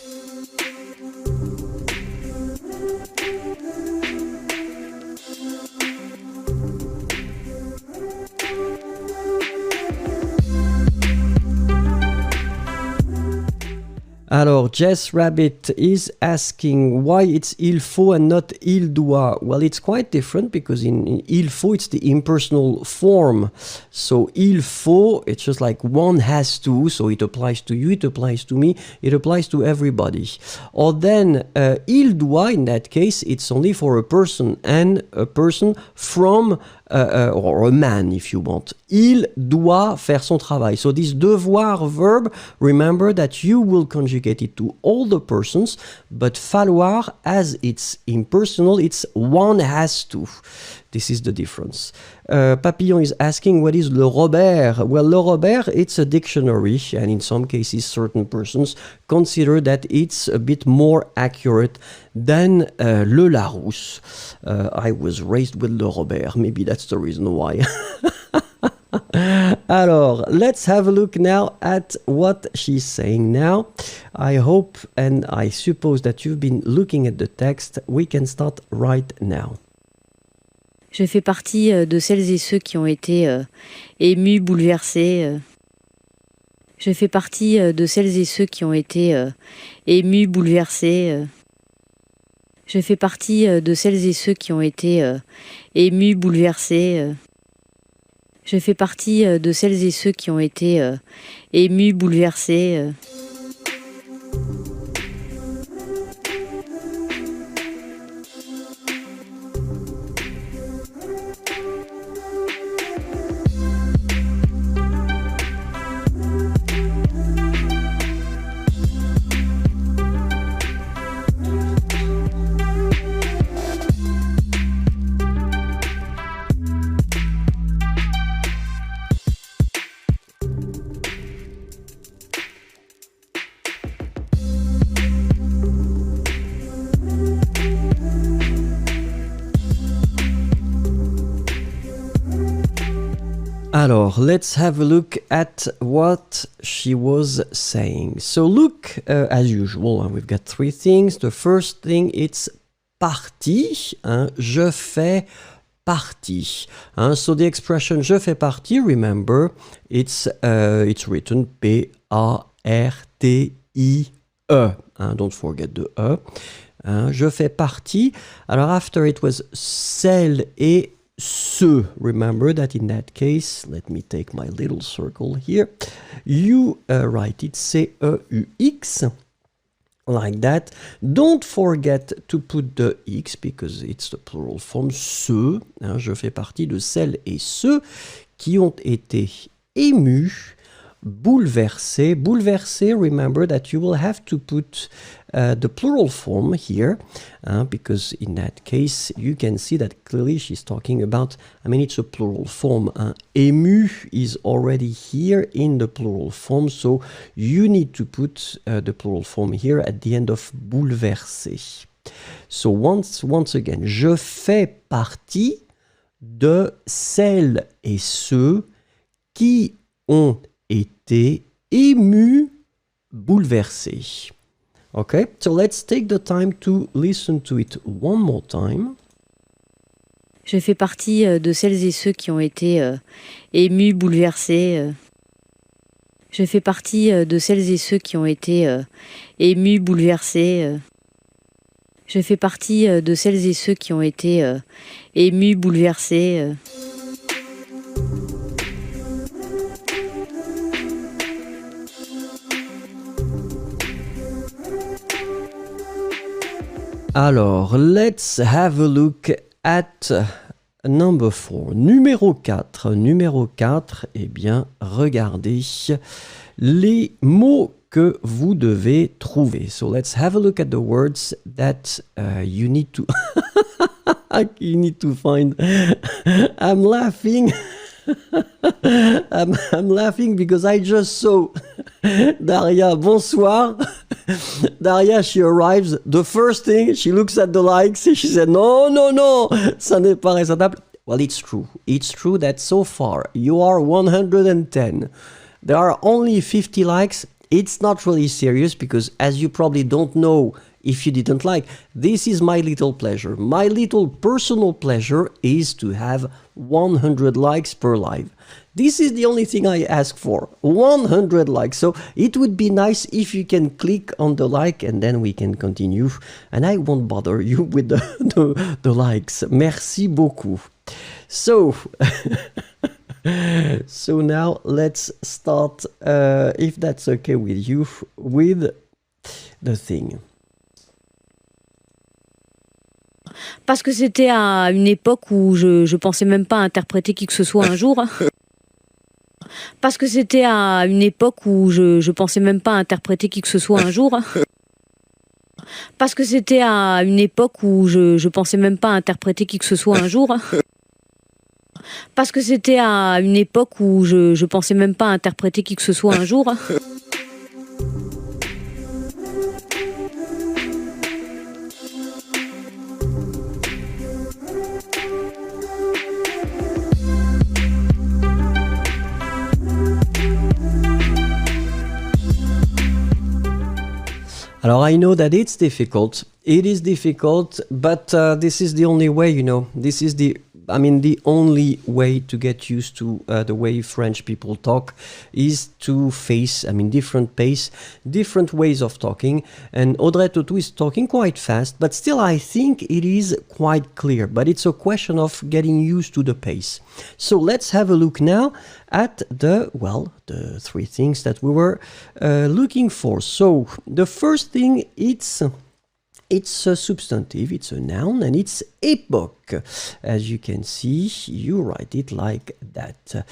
Alors, Jess Rabbit is asking why it's il faut and not il doit. Well, it's quite different because in il faut, it's the impersonal form. So, il faut, it's just like one has to, so it applies to you, it applies to me, it applies to everybody. Or then, il doit, in that case, it's only for a person, and a person from, or a man, if you want. Il doit faire son travail. So, this devoir verb, remember that you will conjugate it to all the persons, but falloir, as it's impersonal, it's one has to. This is the difference. Papillon is asking, what is le Robert? Well, le Robert, it's a dictionary, and in some cases, certain persons consider that it's a bit more accurate than le Larousse. I was raised with le Robert. Maybe that's the reason why. Alors, let's have a look now at what she's saying now. I hope and I suppose that you've been looking at the text. We can start right now. Je fais partie de celles et ceux qui ont été émus, bouleversés. Je fais partie de celles et ceux qui ont été émus, bouleversés. Je fais partie de celles et ceux qui ont été émus, bouleversés. Je fais partie de celles et ceux qui ont été émus, bouleversés. Alors, let's have a look at what she was saying. So look, as usual, we've got three things. The first thing, it's partie. Je fais partie. So the expression je fais partie, remember, it's written P-A-R-T-I-E. Don't forget the E. Je fais partie. Alors, after it was celle et ce. Remember that in that case, let me take my little circle here. You write it C-E-U-X, like that. Don't forget to put the X because it's the plural form. Ce. Je fais partie de celles et ceux qui ont été émus, bouleversés. Bouleversés, remember that you will have to put the plural form here because in that case you can see that clearly she's talking about, it's a plural form. Ému is already here in the plural form, so you need to put the plural form here at the end of bouleversé. So once again, je fais partie de celles et ceux qui ont été émus, bouleversés. Okay, so let's take the time to listen to it one more time. Je fais partie de celles et ceux qui ont été émus, bouleversés. Je fais partie de celles et ceux qui ont été émus, bouleversés. Je fais partie de celles et ceux qui ont été émus, bouleversés. Alors, let's have a look at number 4. Numéro 4. Numéro 4, eh bien, regardez les mots que vous devez trouver. So, let's have a look at the words that you need to find. I'm laughing. I'm laughing because I just saw Daria. Bonsoir. Daria, she arrives. The first thing, she looks at the likes. She said, no, ça n'est pas raisonnable. Well, it's true. It's true that so far you are 110. There are only 50 likes. It's not really serious because, as you probably don't know, if you didn't like, this is my little pleasure. My little personal pleasure is to have 100 likes per live. This is the only thing I ask for, 100 likes. So it would be nice if you can click on the like and then we can continue. And I won't bother you with the likes. Merci beaucoup. So, so now let's start, if that's okay with you, with the thing. Parce que c'était à une époque où je pensais même pas interpréter qui que ce soit un jour. Parce que c'était à une époque où je pensais même pas interpréter qui que ce soit un jour. Parce que c'était à une époque où je pensais même pas interpréter qui que ce soit un jour. Parce que c'était à une époque où je pensais même pas interpréter qui que ce soit un jour. Alors I know that it's difficult. It is difficult, but this is the only way, you know. This is the only way to get used to the way French people talk is to face, different pace, different ways of talking. And Audrey Tautou is talking quite fast, but still I think it is quite clear. But it's a question of getting used to the pace. So let's have a look now at the three things that we were looking for. So the first thing, it's a substantive, it's a noun, and it's époque. As you can see, you write it like that.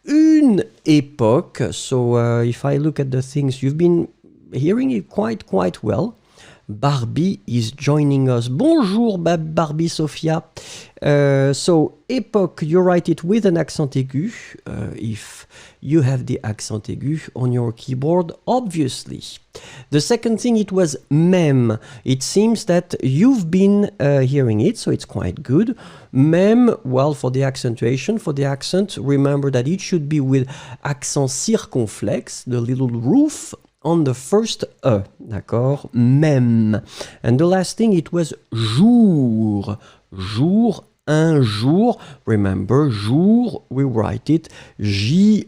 Une époque. So if I look at the things, you've been hearing it quite well. Barbie is joining us. Bonjour, Barbie Sophia. So, époque, you write it with an accent aigu. If you have the accent aigu on your keyboard, obviously. The second thing, it was même. It seems that you've been hearing it, so it's quite good. Même, well, for the accentuation, for the accent, remember that it should be with accent circonflexe, the little roof on the first E, d'accord? Même. And the last thing, it was jour. Jour, un jour. Remember, jour, we write it J-O-U-R.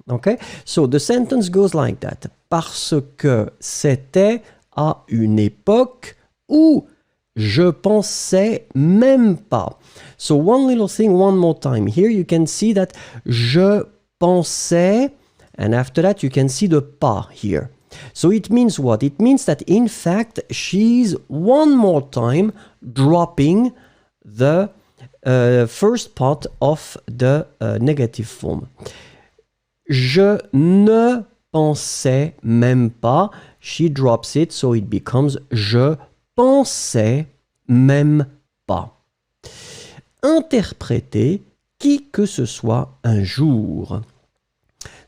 Okay? So the sentence goes like that. Parce que c'était à une époque où je pensais même pas. So one little thing, one more time. Here you can see that je pensais. And after that, you can see the pas here. So it means what? It means that, in fact, she's one more time dropping the first part of the negative form. Je ne pensais même pas. She drops it, so it becomes je pensais même pas. Interpréter qui que ce soit un jour.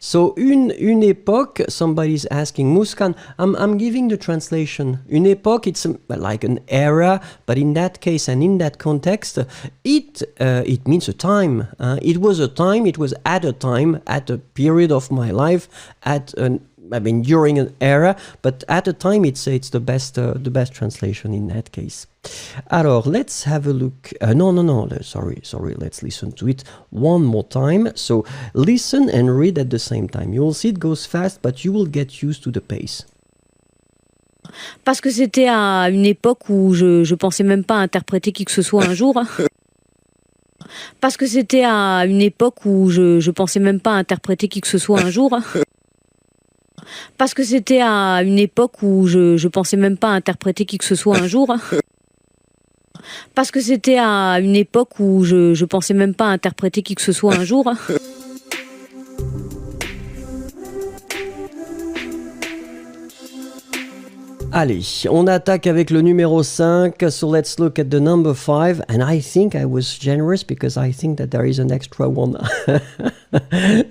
So, une époque, somebody's asking, Muskan, I'm giving the translation. Une époque, it's like an era, but in that case and in that context, it means a time. It was a time, it was at a period of my life, during an era, but at a time, it's the best translation in that case. Alors, let's have a look. Sorry, let's listen to it one more time. So, listen and read at the same time. You will see it goes fast, but you will get used to the pace. Parce que c'était à une époque où je pensais même pas interpréter qui que ce soit un jour. Parce que c'était à une époque où je pensais même pas interpréter qui que ce soit un jour. Parce que c'était à une époque où je pensais même pas interpréter qui que ce soit un jour. Parce que c'était à une époque où je pensais même pas interpréter qui que ce soit un jour. Allez, on attaque avec le numéro 5. So let's look at the number 5. And I think I was generous because I think that there is an extra one.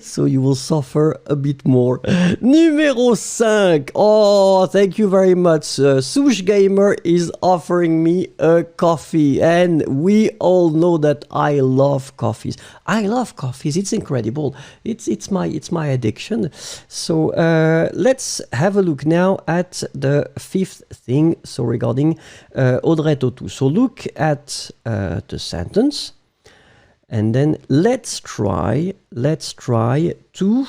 So you will suffer a bit more. Numéro 5. Oh, thank you very much. Souche Gamer is offering me a coffee. And we all know that I love coffees. I love coffees. It's incredible. It's my addiction. So let's have a look now at the fifth thing, so regarding Audrey Tautou. So look at the sentence, and then let's try to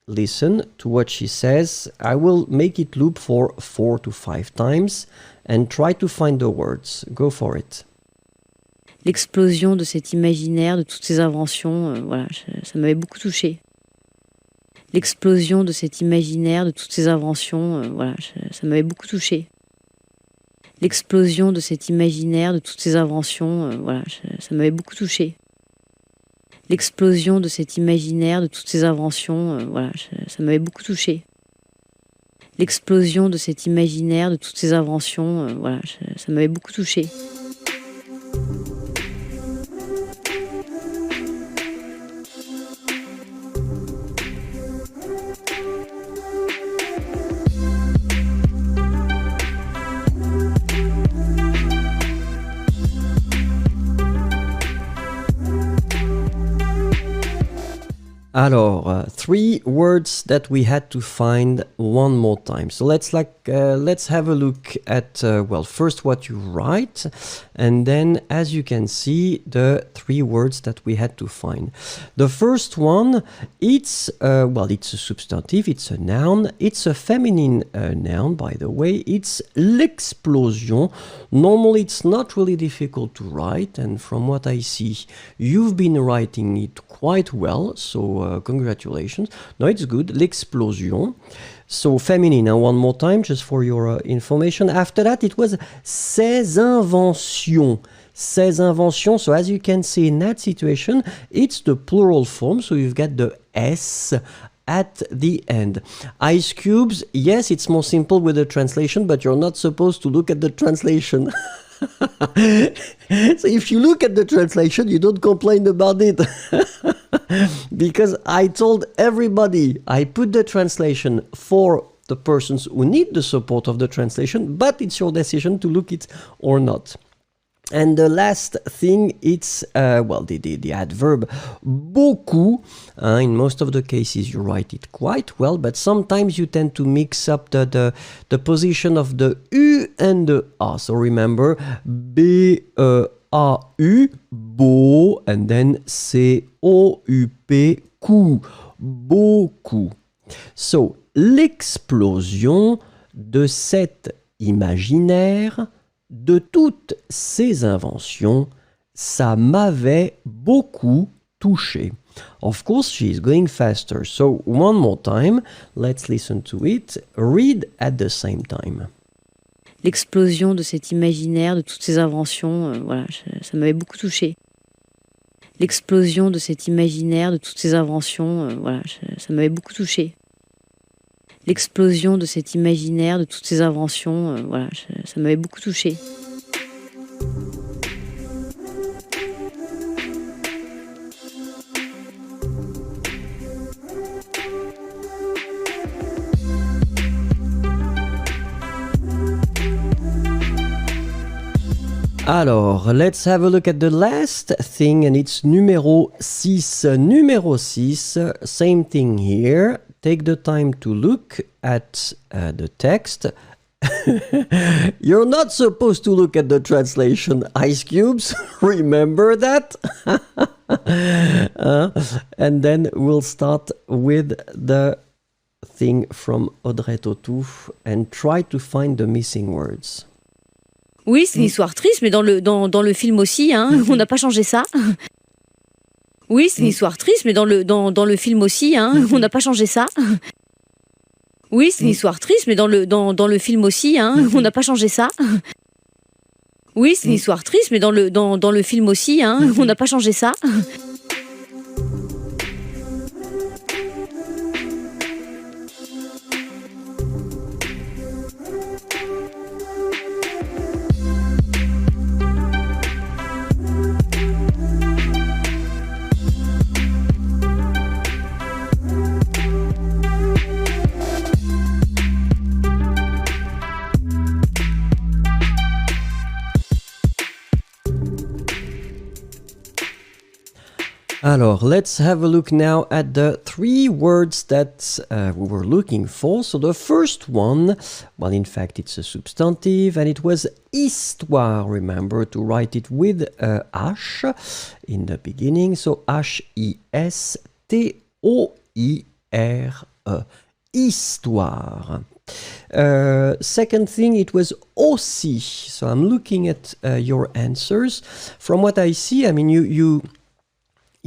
listen to what she says. I will make it loop for 4 to 5 times and try to find the words. Go for it. L'explosion de cet imaginaire, de toutes ces inventions, ça m'avait beaucoup touchée. L'explosion de cet imaginaire, de toutes ces inventions, ça m'avait beaucoup touchée. L'explosion de cet imaginaire, de toutes ces inventions, ça m'avait beaucoup touchée. L'explosion de cet imaginaire, de toutes ces inventions, ça m'avait beaucoup touchée. L'explosion de cet imaginaire, de toutes ces inventions, ça m'avait beaucoup touchée. Alors, three words that we had to find one more time. So let's have a look at first what you write, and then, as you can see, the three words that we had to find. The first one, it's it's a substantive, it's a noun, it's a feminine noun, by the way. It's l'explosion. Normally, it's not really difficult to write, and from what I see, you've been writing it quite well, so congratulations. No, it's good. L'explosion. So feminine, one more time, just for your information. After that, it was ses inventions. Ses inventions. So as you can see in that situation, it's the plural form. So you've got the S at the end. Ice cubes, yes, it's more simple with the translation, but you're not supposed to look at the translation. So if you look at the translation, you don't complain about it. Because I told everybody, I put the translation for the persons who need the support of the translation, but it's your decision to look it or not. And the last thing, it's the adverb beaucoup. In most of the cases, you write it quite well, but sometimes you tend to mix up the position of the U and the A. So remember, B-E-A-U, beau, and then C-O-U-P, coup, beaucoup. So, l'explosion de cet imaginaire, de toutes ces inventions, ça m'avait beaucoup touché. Of course, she is going faster. So, one more time, let's listen to it. Read at the same time. L'explosion de cet imaginaire, de toutes ces inventions, ça m'avait beaucoup touché. L'explosion de cet imaginaire, de toutes ces inventions, ça m'avait beaucoup touché. L'explosion de cet imaginaire, de toutes ces inventions, ça m'avait beaucoup touché. Alors, let's have a look at the last thing, and it's numéro 6. Numéro 6, same thing here. Take the time to look at the text. You're not supposed to look at the translation, Ice Cubes. Remember that? And then we'll start with the thing from Audrey Tautou and try to find the missing words. Oui, c'est une histoire triste, mais dans le film aussi, on n'a pas changé ça. Oui, c'est une histoire triste, mais dans le film aussi, on n'a pas changé ça. Oui, c'est une histoire triste, mais dans le film aussi, on n'a pas changé ça. Oui, c'est une histoire triste, mais dans le film aussi, on n'a pas changé ça. Alors, let's have a look now at the three words that we were looking for. So the first one, well, in fact, it's a substantive, and it was histoire. Remember to write it with H in the beginning. So H-I-S-T-O-I-R-E. Histoire. Second thing, it was aussi. So I'm looking at your answers. From what I see, I mean, you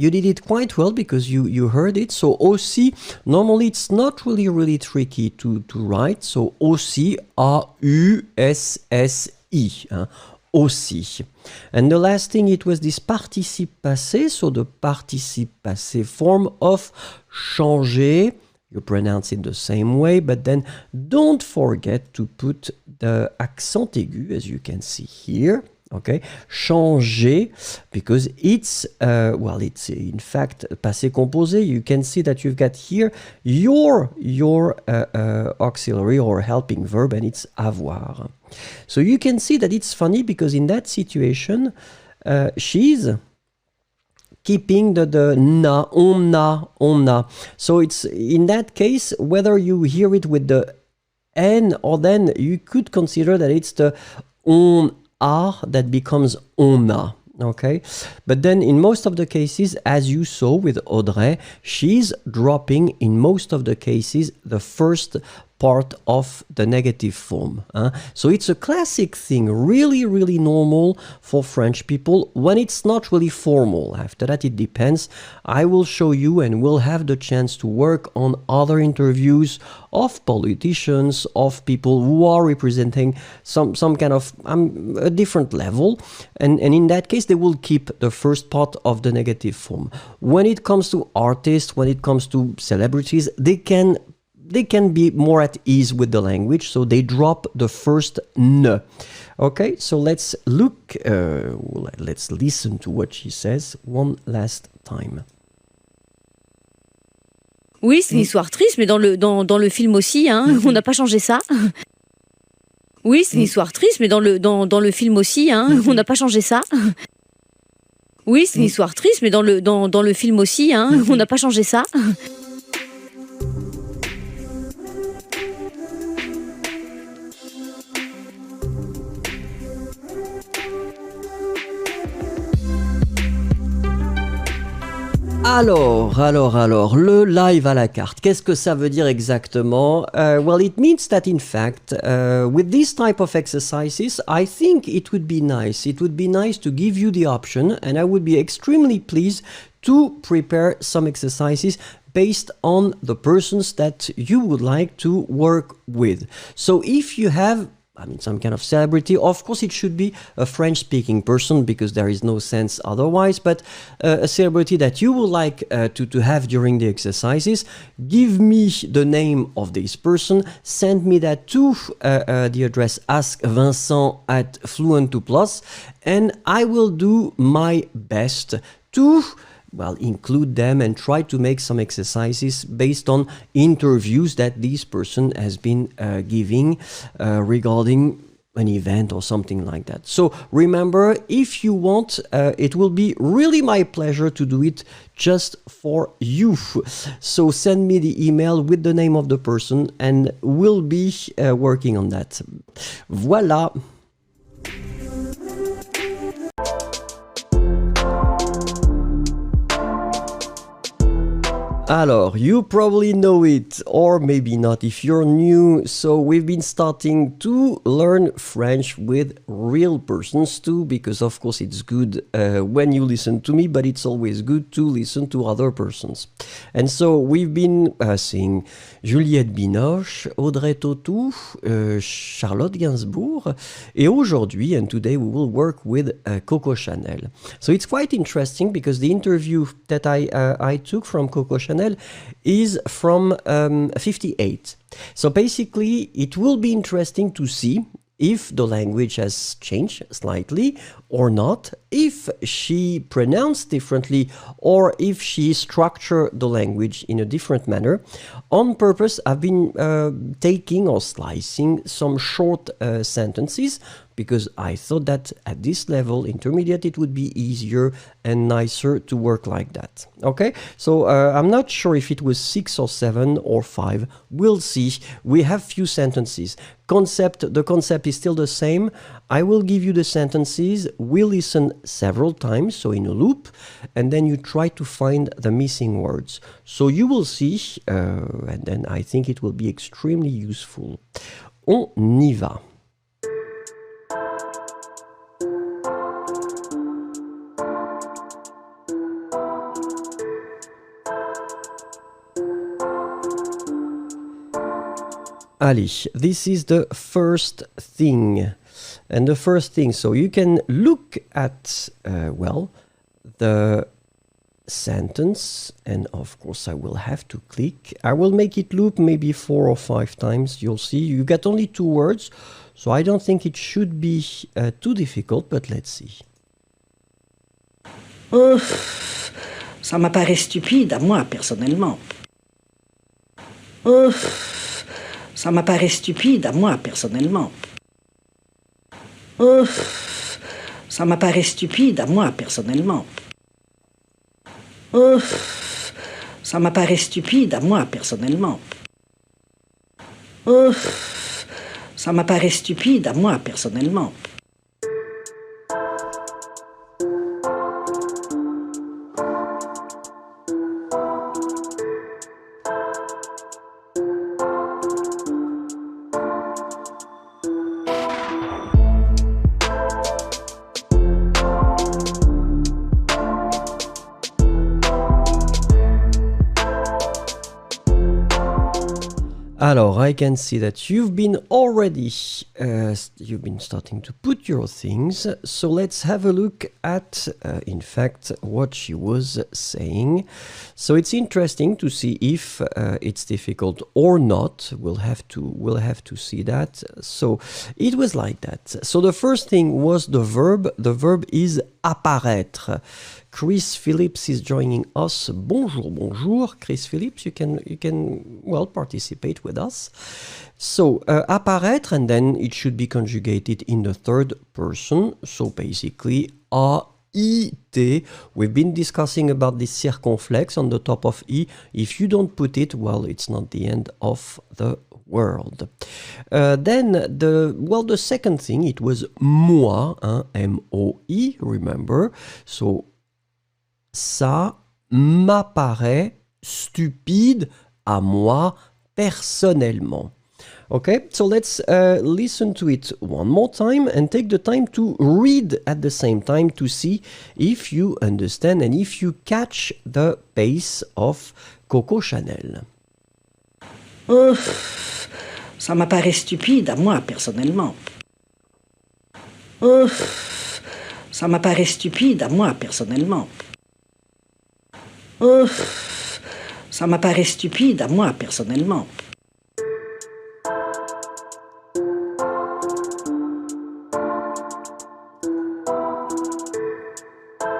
did it quite well because you heard it. So aussi, normally it's not really tricky to write. So aussi, A-U-S-S-I, aussi. And the last thing, it was this participe passé, so the participe passé form of changer. You pronounce it the same way, but then don't forget to put the accent aigu, as you can see here. Okay, changer, because it's it's in fact passé composé. You can see that you've got here your auxiliary or helping verb, and it's avoir. So you can see that it's funny because in that situation, she's keeping the na, on na. So it's in that case, whether you hear it with the N or then you could consider that it's the on a that becomes on a. Okay, but then in most of the cases, as you saw with Audrey, she's dropping in most of the cases the first part of the negative form. So it's a classic thing, really, really normal for French people when it's not really formal. After that, it depends. I will show you and we'll have the chance to work on other interviews of politicians, of people who are representing some kind of a different level. And in that case, they will keep the first part of the negative form. When it comes to artists, when it comes to celebrities, they can be more at ease with the language, so they drop the first n. Okay, so let's look, let's listen to what she says one last time. Oui, c'est une histoire triste, mais dans le film aussi, hein, on n'a pas changé ça. Oui, c'est une histoire triste, mais dans le film aussi, hein, on n'a pas changé ça. Oui, c'est une histoire triste, mais dans le film aussi, hein, on n'a pas changé ça. Alors, le live à la carte, qu'est-ce que ça veut dire exactement? Well, it means that in fact, with this type of exercises, I think it would be nice. It would be nice to give you the option, and I would be extremely pleased to prepare some exercises based on the persons that you would like to work with. So if you have some kind of celebrity. Of course, it should be a French-speaking person because there is no sense otherwise, but a celebrity that you would like to have during the exercises, give me the name of this person, send me that to the address askvincent@fluent2plus, and I will do my best to include them and try to make some exercises based on interviews that this person has been giving regarding an event or something like that. So remember, if you want, it will be really my pleasure to do it just for you. So send me the email with the name of the person and we'll be working on that. Voilà. Alors, you probably know it, or maybe not if you're new. So we've been starting to learn French with real persons too, because of course it's good when you listen to me, but it's always good to listen to other persons. And so we've been seeing Juliette Binoche, Audrey Tautou, Charlotte Gainsbourg, et aujourd'hui, and today we will work with Coco Chanel. So it's quite interesting because the interview that I took from Coco Chanel is from 58. So basically, it will be interesting to see if the language has changed slightly or not, if she pronounced differently or if she structured the language in a different manner. On purpose, I've been taking or slicing some short sentences because I thought that at this level, intermediate, it would be easier and nicer to work like that. Okay, so I'm not sure if it was 6 or 7 or 5. We'll see. We have few sentences. The concept is still the same. I will give you the sentences. We'll listen several times, so in a loop, and then you try to find the missing words. So you will see, and then I think it will be extremely useful. On y va. Allez, this is the first thing. And the first thing, so you can look at, the sentence, and of course I will have to click. I will make it loop maybe 4 or 5 times. You'll see, you got only 2 words, so I don't think it should be too difficult, but let's see. Ça m'apparaît stupide à moi, personnellement. Ça m'apparaît stupide à moi, personnellement. Ça m'apparaît stupide à moi, personnellement. Oh, ça m'apparaît stupide à moi, personnellement. Oh, ça m'apparaît stupide à moi, personnellement. Alors, I can see that you've been already, you've been starting to put your things. So let's have a look at, in fact, what she was saying. So it's interesting to see if it's difficult or not. We'll have to see that. So it was like that. So the first thing was the verb. The verb is apparaître. Chris Phillips is joining us. Bonjour, bonjour, Chris Phillips. You can well participate with us. So apparaître, and then it should be conjugated in the third person. So basically, A-I-T. We've been discussing about this circumflex on the top of E. If you don't put it, well, it's not the end of the world. Then the second thing, it was moi, M-O-I. Remember, so. Ça m'apparaît stupide à moi personnellement. Okay, so let's listen to it one more time and take the time to read at the same time to see if you understand and if you catch the pace of Coco Chanel. Oh, ça m'apparaît stupide à moi personnellement. Oh, ça m'apparaît stupide à moi personnellement. Oh, ça m'apparaît stupide à moi, personnellement.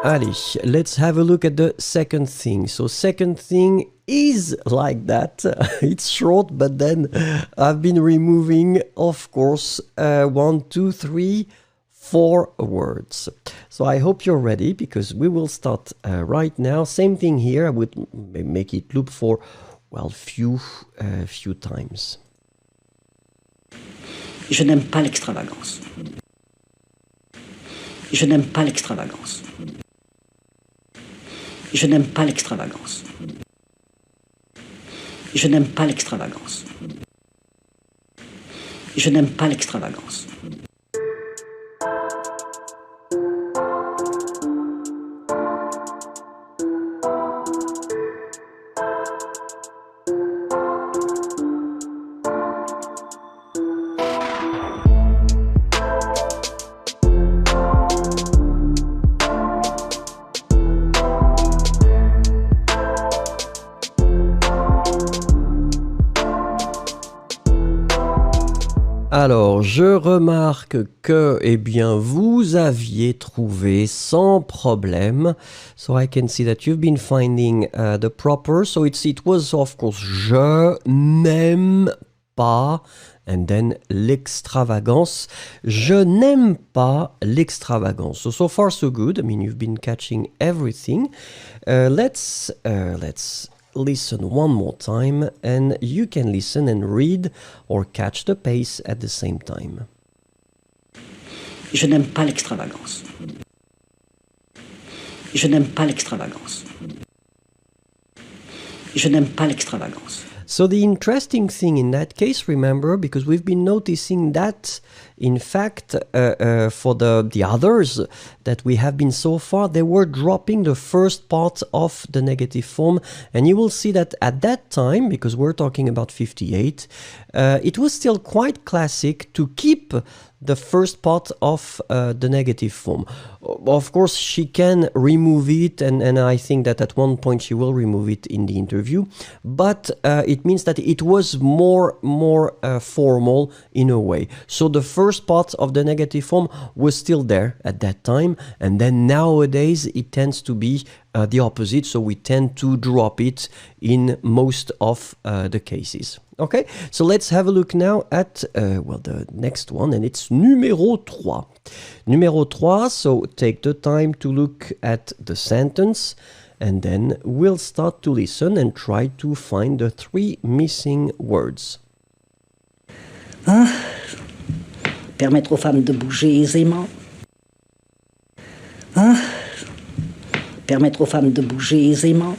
Allez, let's have a look at the second thing. So second thing is like that. It's short, but then I've been removing, of course, 1, 2, 3, 4 words. So I hope you're ready because we will start right now. Same thing here. I would make it loop for, well, few times. Je n'aime pas l'extravagance. Je n'aime pas l'extravagance. Je n'aime pas l'extravagance. Je n'aime pas l'extravagance. Je n'aime pas l'extravagance. Alors, je remarque que, eh bien, vous aviez trouvé sans problème. So I can see that you've been finding the proper. So it was, of course, je n'aime pas. And then l'extravagance. Je n'aime pas l'extravagance. So far so good. I mean, you've been catching everything. Let's listen one more time, and you can listen and read or catch the pace at the same time. Je n'aime pas l'extravagance. Je n'aime pas l'extravagance. Je n'aime pas l'extravagance. So the interesting thing in that case, remember, because we've been noticing that, in fact, for the others that we have been so far, they were dropping the first part of the negative form. And you will see that at that time, because we're talking about 58, it was still quite classic to keep the first part of the negative form. Of course, she can remove it, and I think that at one point she will remove it in the interview, but it means that it was more formal in a way. So the first part of the negative form was still there at that time, and then nowadays it tends to be the opposite, so we tend to drop it in most of the cases. Okay, so let's have a look now at, the next one, and it's numéro 3. Numéro 3, so take the time to look at the sentence and then we'll start to listen and try to find the 3 missing words. Permettre aux femmes de bouger aisément. Permettre aux femmes de bouger aisément.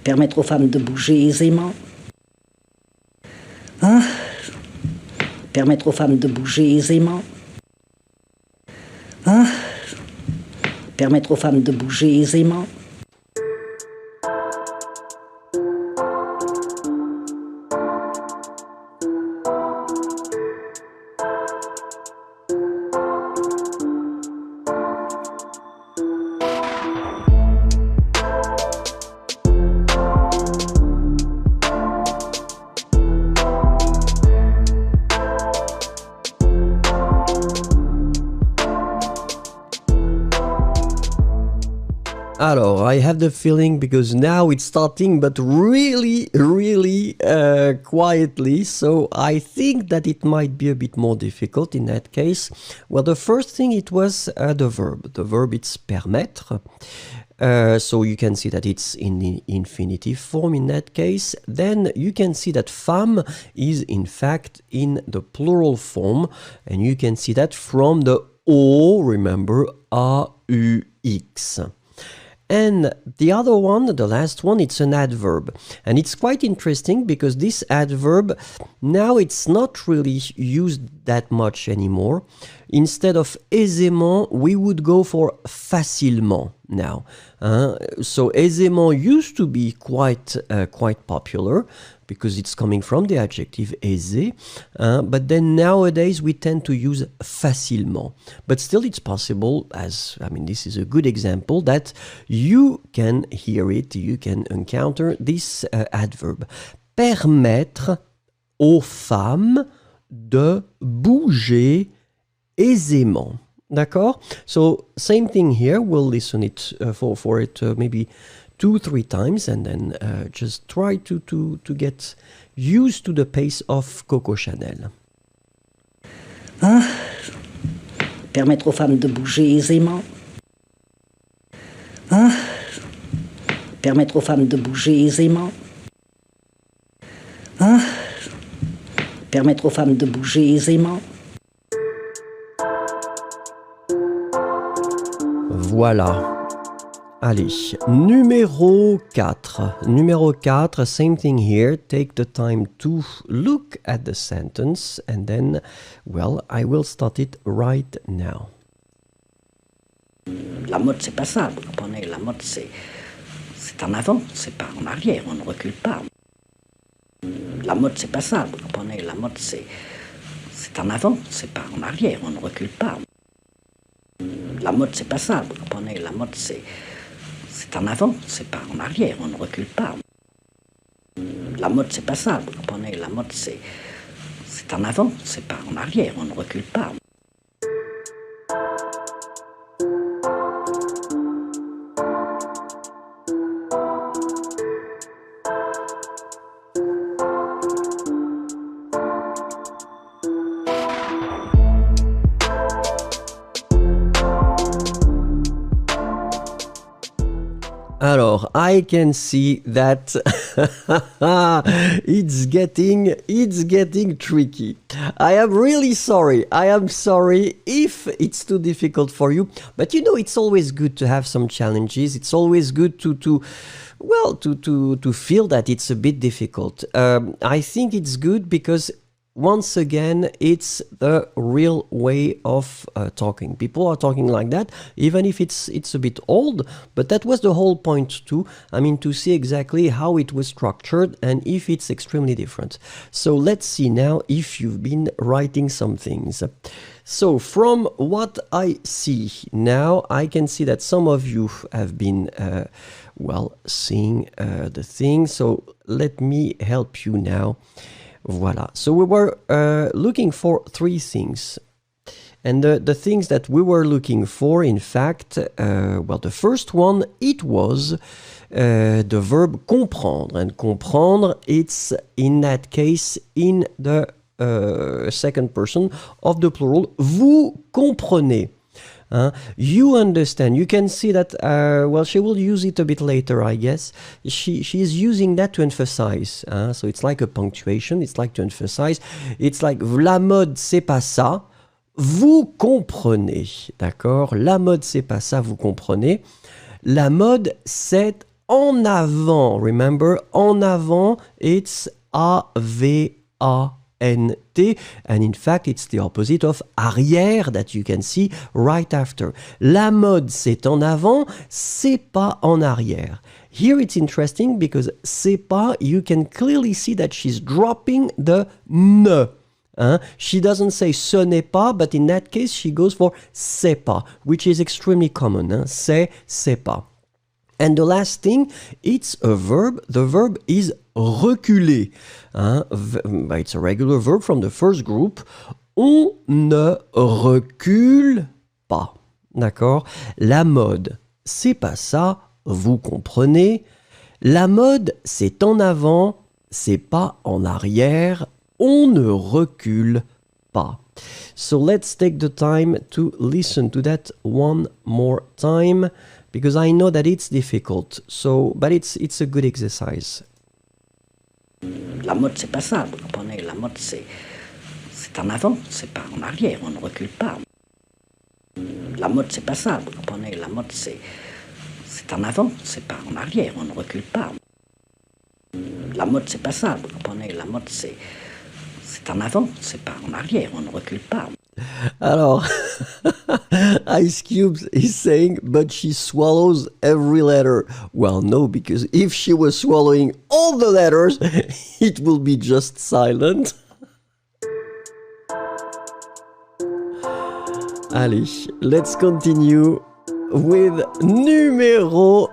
Permettre aux femmes de bouger aisément. Permettre aux femmes de bouger aisément. Permettre aux femmes de bouger aisément. Alors, I have the feeling, because now it's starting, but really quietly, so I think that it might be a bit more difficult in that case. Well, the first thing, it was the verb. The verb, it's permettre. So you can see that it's in the infinitive form in that case. Then you can see that femme is in fact in the plural form, and you can see that from the O, remember, A-U-X. And the other one, the last one, it's an adverb. And it's quite interesting because this adverb, now it's not really used that much anymore. Instead of aisément, we would go for facilement now. So aisément used to be quite popular because it's coming from the adjective aisé. But then nowadays we tend to use facilement. But still it's possible, this is a good example, that you can hear it, you can encounter this adverb. Permettre aux femmes de bouger aisément. D'accord? So same thing here. We'll listen it for it maybe 2-3 times, and then just try to get used to the pace of Coco Chanel. Permettre aux femmes de bouger aisément. Permettre aux femmes de bouger aisément. Permettre aux femmes de bouger aisément. Voilà. Allez, numéro 4. Numéro 4, same thing here. Take the time to look at the sentence and then, well, I will start it right now. La mode, c'est pas ça. Vous comprenez, la mode, c'est en avant, c'est pas en arrière, on ne recule pas. La mode, c'est pas ça. Vous comprenez, la mode, c'est en avant, c'est pas en arrière, on ne recule pas. La mode, c'est pas ça. Vous comprenez, la mode, c'est en avant, c'est pas en arrière, on ne recule pas. La mode, c'est pas ça. Vous comprenez, la mode, c'est en avant, c'est pas en arrière, on ne recule pas. Alors, I can see that it's getting tricky. I am really sorry. I am sorry if it's too difficult for you. But you know, it's always good to have some challenges. It's always good to feel that it's a bit difficult. I think it's good because once again, it's the real way of talking. People are talking like that, even if it's a bit old, but that was the whole point too. I mean, to see exactly how it was structured and if it's extremely different. So let's see now if you've been writing some things. So from what I see now, I can see that some of you have been, seeing the thing. So let me help you now. Voila. So we were looking for 3 things. And the things that we were looking for, in fact, the first one, it was the verb comprendre. And comprendre, it's in that case in the second person of the plural. Vous comprenez. You understand. You can see that, well, she will use it a bit later, I guess. She is using that to emphasize. So it's like a punctuation, it's like to emphasize. It's like, la mode, c'est pas ça. Vous comprenez, d'accord? La mode, c'est pas ça, vous comprenez. La mode, c'est en avant. Remember, en avant, it's A-V-A-N-T. And in fact, it's the opposite of arrière that you can see right after. La mode, c'est en avant, c'est pas en arrière. Here it's interesting because c'est pas, you can clearly see that she's dropping the ne. She doesn't say ce n'est pas, but in that case, she goes for c'est pas, which is extremely common. C'est pas. And the last thing, it's a verb. The verb is reculer. It's a regular verb from the first group. On ne recule pas. D'accord? La mode, c'est pas ça, vous comprenez. La mode, c'est en avant, c'est pas en arrière. On ne recule pas. So let's take the time to listen to that one more time, because I know that it's difficult. So, but it's a good exercise. La mode, c'est pas ça, vous comprenez. La mode, c'est en avant, c'est pas en arrière, on ne recule pas. La mode, c'est pas ça, vous comprenez. La mode, c'est en avant, c'est pas en arrière, on ne recule pas. La mode, c'est pas ça, vous comprenez. La mode, c'est en avant, c'est pas en arrière, on ne recule pas. Alors, Ice Cube is saying, but she swallows every letter. Well, no, because if she was swallowing all the letters, it will be just silent. Allez, let's continue with numéro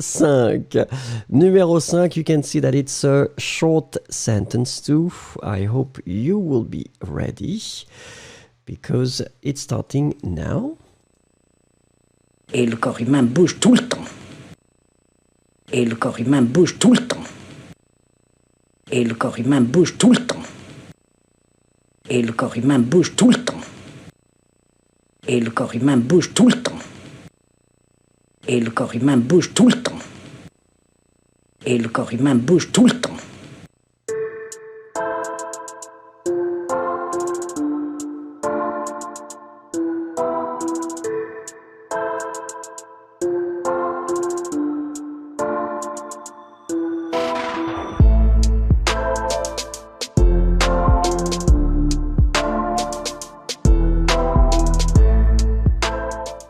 5. Numéro 5, you can see that it's a short sentence too. I hope you will be ready, because it's starting now. Et le corps humain bouge tout le temps. Et le corps humain bouge tout le temps. Et le corps humain bouge tout le temps. Et le corps humain bouge tout le temps. Et le corps humain bouge tout le temps. Et le corps humain bouge tout le temps. Et le corps humain bouge tout le temps.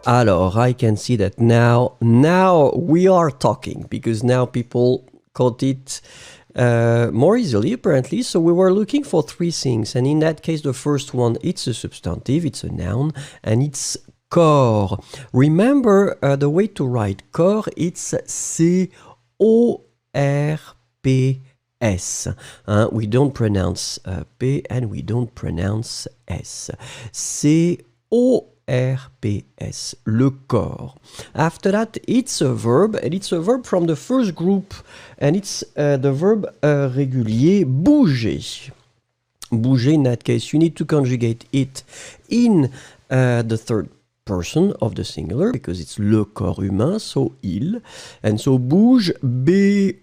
Alors, I can see that now we are talking, because now people caught it more easily, apparently. So we were looking for three things, and in that case, the first one, it's a substantive, it's a noun, and it's corps. Remember, the way to write corps, it's C-O-R-P-S. We don't pronounce P and we don't pronounce S. C-O-R-P-S, le corps. After that, it's a verb, and it's a verb from the first group, and it's the verb régulier, bouger. Bouger, in that case, you need to conjugate it in the third person of the singular, because it's le corps humain, so il. And so bouge, B-O-U-G-E.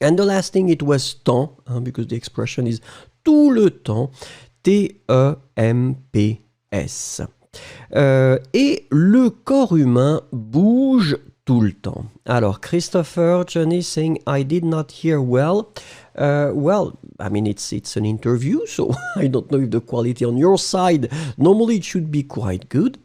And the last thing, it was temps, because the expression is tout le temps, T-E-M-P-S. Et le corps humain bouge tout le temps. Alors, Christopher Johnny saying, I did not hear well. Well, I mean, it's an interview, so I don't know if the quality on your side, normally it should be quite good.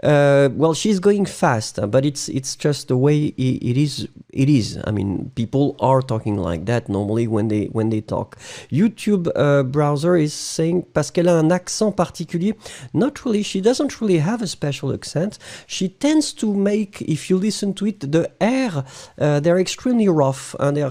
Well, she's going fast, but it's just the way it is. I mean, people are talking like that normally when they talk. YouTube browser is saying, parce qu'elle a un accent particulier. Not really, she doesn't really have a special accent. She tends to make, if you listen to it, the R, they're extremely rough, and they're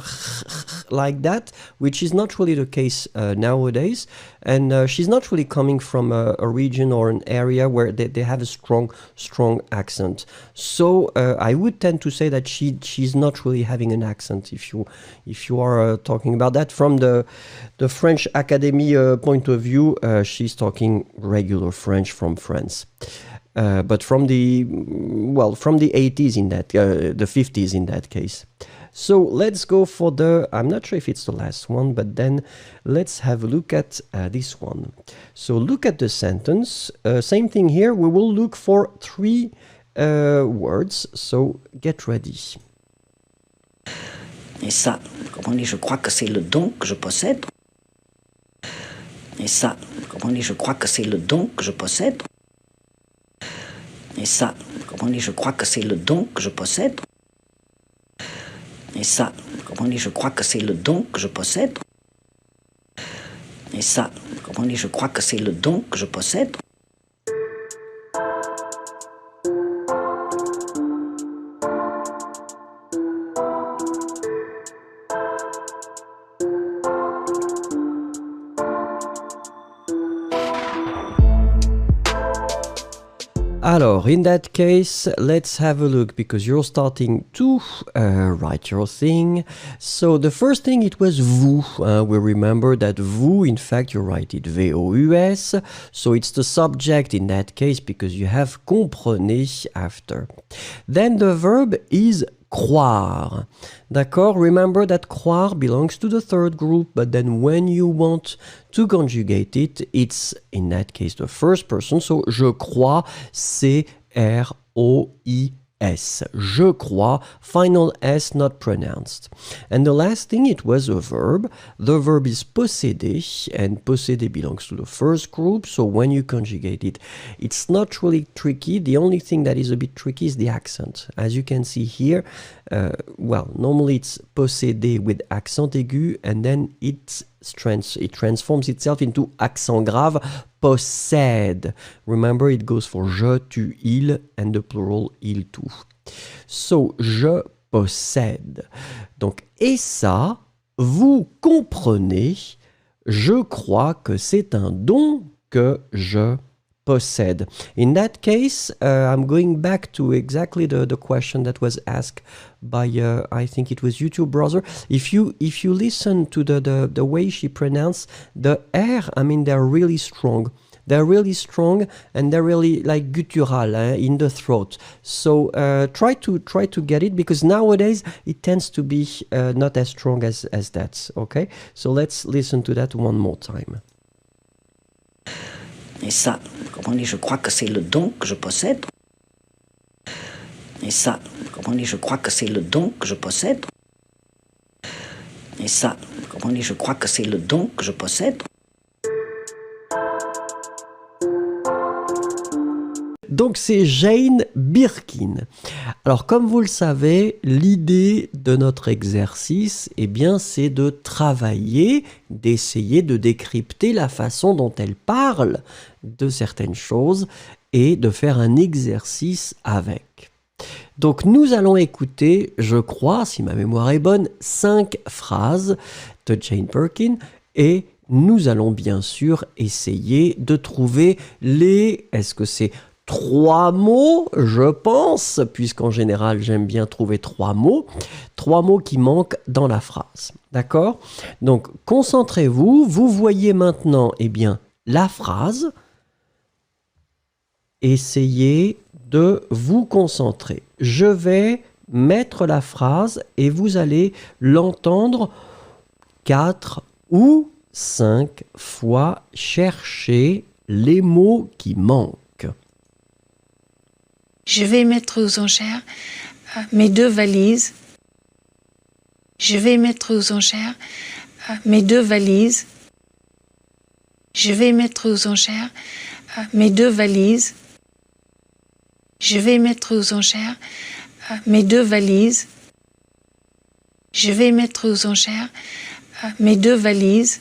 like that. which is not really the case nowadays. And she's not really coming from a region or an area where they have a strong accent. So I would tend to say that she's not really having an accent if you are talking about that. From the French Academy point of view, she's talking regular French from France. But from the 80s in that, the 50s in that case. So let's go for I'm not sure if it's the last one, but then let's have a look at this one. So look at the sentence. Same thing here. We will look for 3 words. So get ready. Et ça, comme on dit, je crois que c'est le don que je possède. Et ça, comme on dit, je crois que c'est le don que je possède. Et ça, comme on dit, je crois que c'est le don que je possède. Et ça, comme on dit, je crois que c'est le don que je possède. Et ça, comme on dit, je crois que c'est le don que je possède. Alors, in that case, let's have a look because you're starting to write your thing. So the first thing, it was vous. We remember that vous, in fact, you write it V-O-U-S. So it's the subject in that case because you have comprenez after. Then the verb is croire. D'accord? Remember that croire belongs to the third group, but then when you want to conjugate it, it's in that case the first person. So je crois, C-R-O-I-S. Je crois, final S not pronounced. And the last thing, it was a verb. The verb is posséder, and posséder belongs to the first group. So when you conjugate it, it's not really tricky. The only thing that is a bit tricky is the accent. As you can see here, normally it's posséder with accent aigu, and then it transforms itself into accent grave, possède. Remember, it goes for je, tu, il, and the plural, il, tu. So, je possède. Donc, et ça, vous comprenez, je crois que c'est un don que je possède. In that case, I'm going back to exactly the question that was asked by, I think it was YouTube browser. If you listen to the way she pronounced the R, I mean, they're really strong. They're really strong and they're really like guttural in the throat. So try to get it because nowadays it tends to be not as strong as that. Okay, so let's listen to that one more time. Et ça, comme on dit, je crois que c'est le don que je possède. Et ça, comme on dit, je crois que c'est le don que je possède. Et ça, comme on dit, je crois que c'est le don que je possède. Donc c'est Jane Birkin. Alors comme vous le savez, l'idée de notre exercice, eh bien, c'est de travailler, d'essayer de décrypter la façon dont elle parle de certaines choses et de faire un exercice avec. Donc nous allons écouter, je crois, si ma mémoire est bonne, 5 phrases de Jane Birkin et nous allons bien sûr essayer de trouver est-ce que c'est 3 mots, je pense, puisqu'en général, j'aime bien trouver 3 mots. 3 mots qui manquent dans la phrase. D'accord? Donc, concentrez-vous. Vous voyez maintenant, eh bien, la phrase. Essayez de vous concentrer. Je vais mettre la phrase et vous allez l'entendre 4 ou 5 fois. Chercher les mots qui manquent. Je vais mettre aux enchères mes 2 valises. Je vais mettre aux enchères mes 2 valises. Je vais mettre aux enchères mes 2 valises. Je vais mettre aux enchères mes 2 valises. Je vais mettre aux enchères mes 2 valises.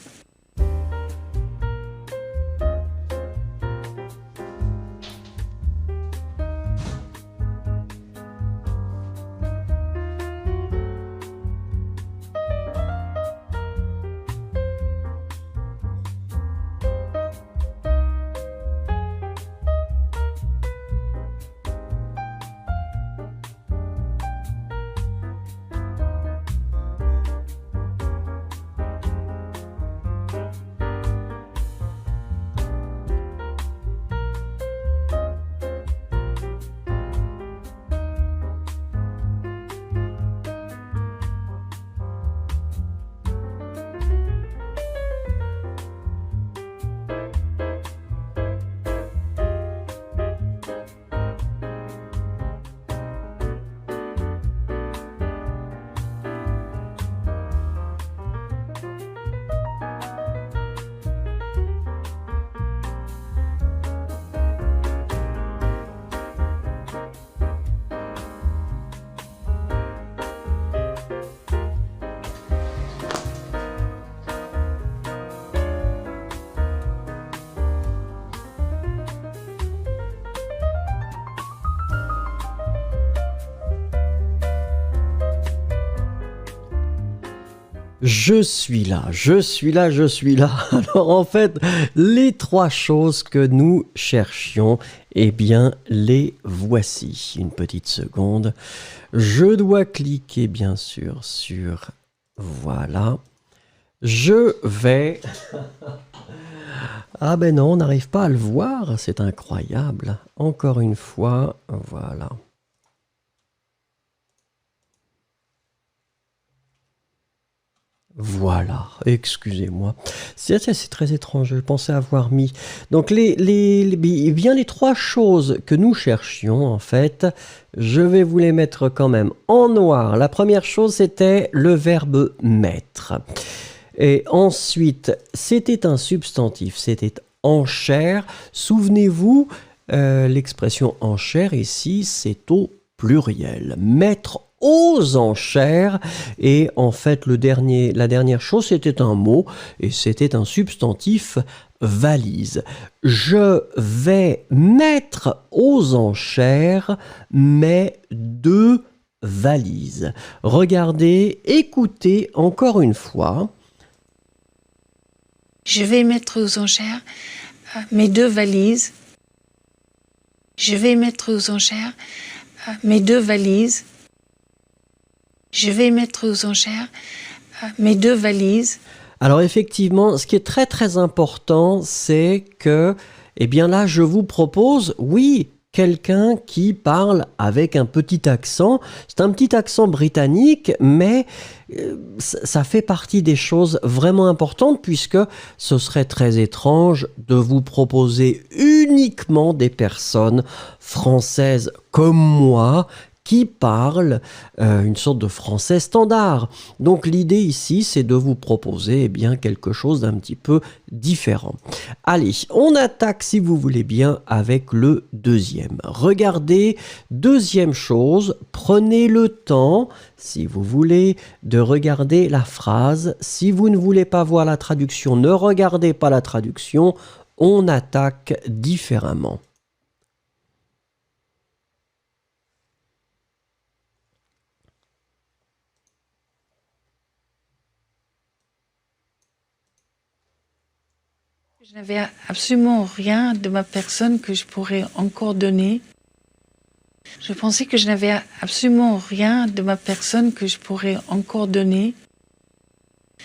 Je suis là, je suis là, je suis là. Alors en fait, les trois choses que nous cherchions, eh bien, les voici. Une petite seconde. Je dois cliquer, bien sûr, sur... Voilà. Je vais... Ah ben non, on n'arrive pas à le voir, c'est incroyable. Encore une fois, voilà. Voilà, excusez-moi. C'est très étrange, je pensais avoir mis. Donc, bien les trois choses que nous cherchions, en fait, je vais vous les mettre quand même en noir. La première chose, c'était le verbe mettre. Et ensuite, c'était un substantif, c'était en chair. Souvenez-vous, l'expression en chair ici, c'est au pluriel. Mettre aux enchères. Et en fait, la dernière chose, c'était un mot et c'était un substantif valise. Je vais mettre aux enchères mes 2 valises. Regardez, écoutez encore une fois. Je vais mettre aux enchères mes 2 valises. Je vais mettre aux enchères mes 2 valises. Je vais mettre aux enchères mes 2 valises. Alors effectivement, ce qui est très très important, c'est que, eh bien là, je vous propose, oui, quelqu'un qui parle avec un petit accent. C'est un petit accent britannique, mais ça fait partie des choses vraiment importantes puisque ce serait très étrange de vous proposer uniquement des personnes françaises comme moi qui parlent une sorte de français standard. Donc l'idée ici, c'est de vous proposer bien quelque chose d'un petit peu différent. Allez, on attaque si vous voulez bien avec le deuxième. Regardez, deuxième chose, prenez le temps, si vous voulez, de regarder la phrase. Si vous ne voulez pas voir la traduction, ne regardez pas la traduction, on attaque différemment. Je n'avais absolument rien de ma personne que je pourrais encore donner. Je pensais que je n'avais absolument rien de ma personne que je pourrais encore donner.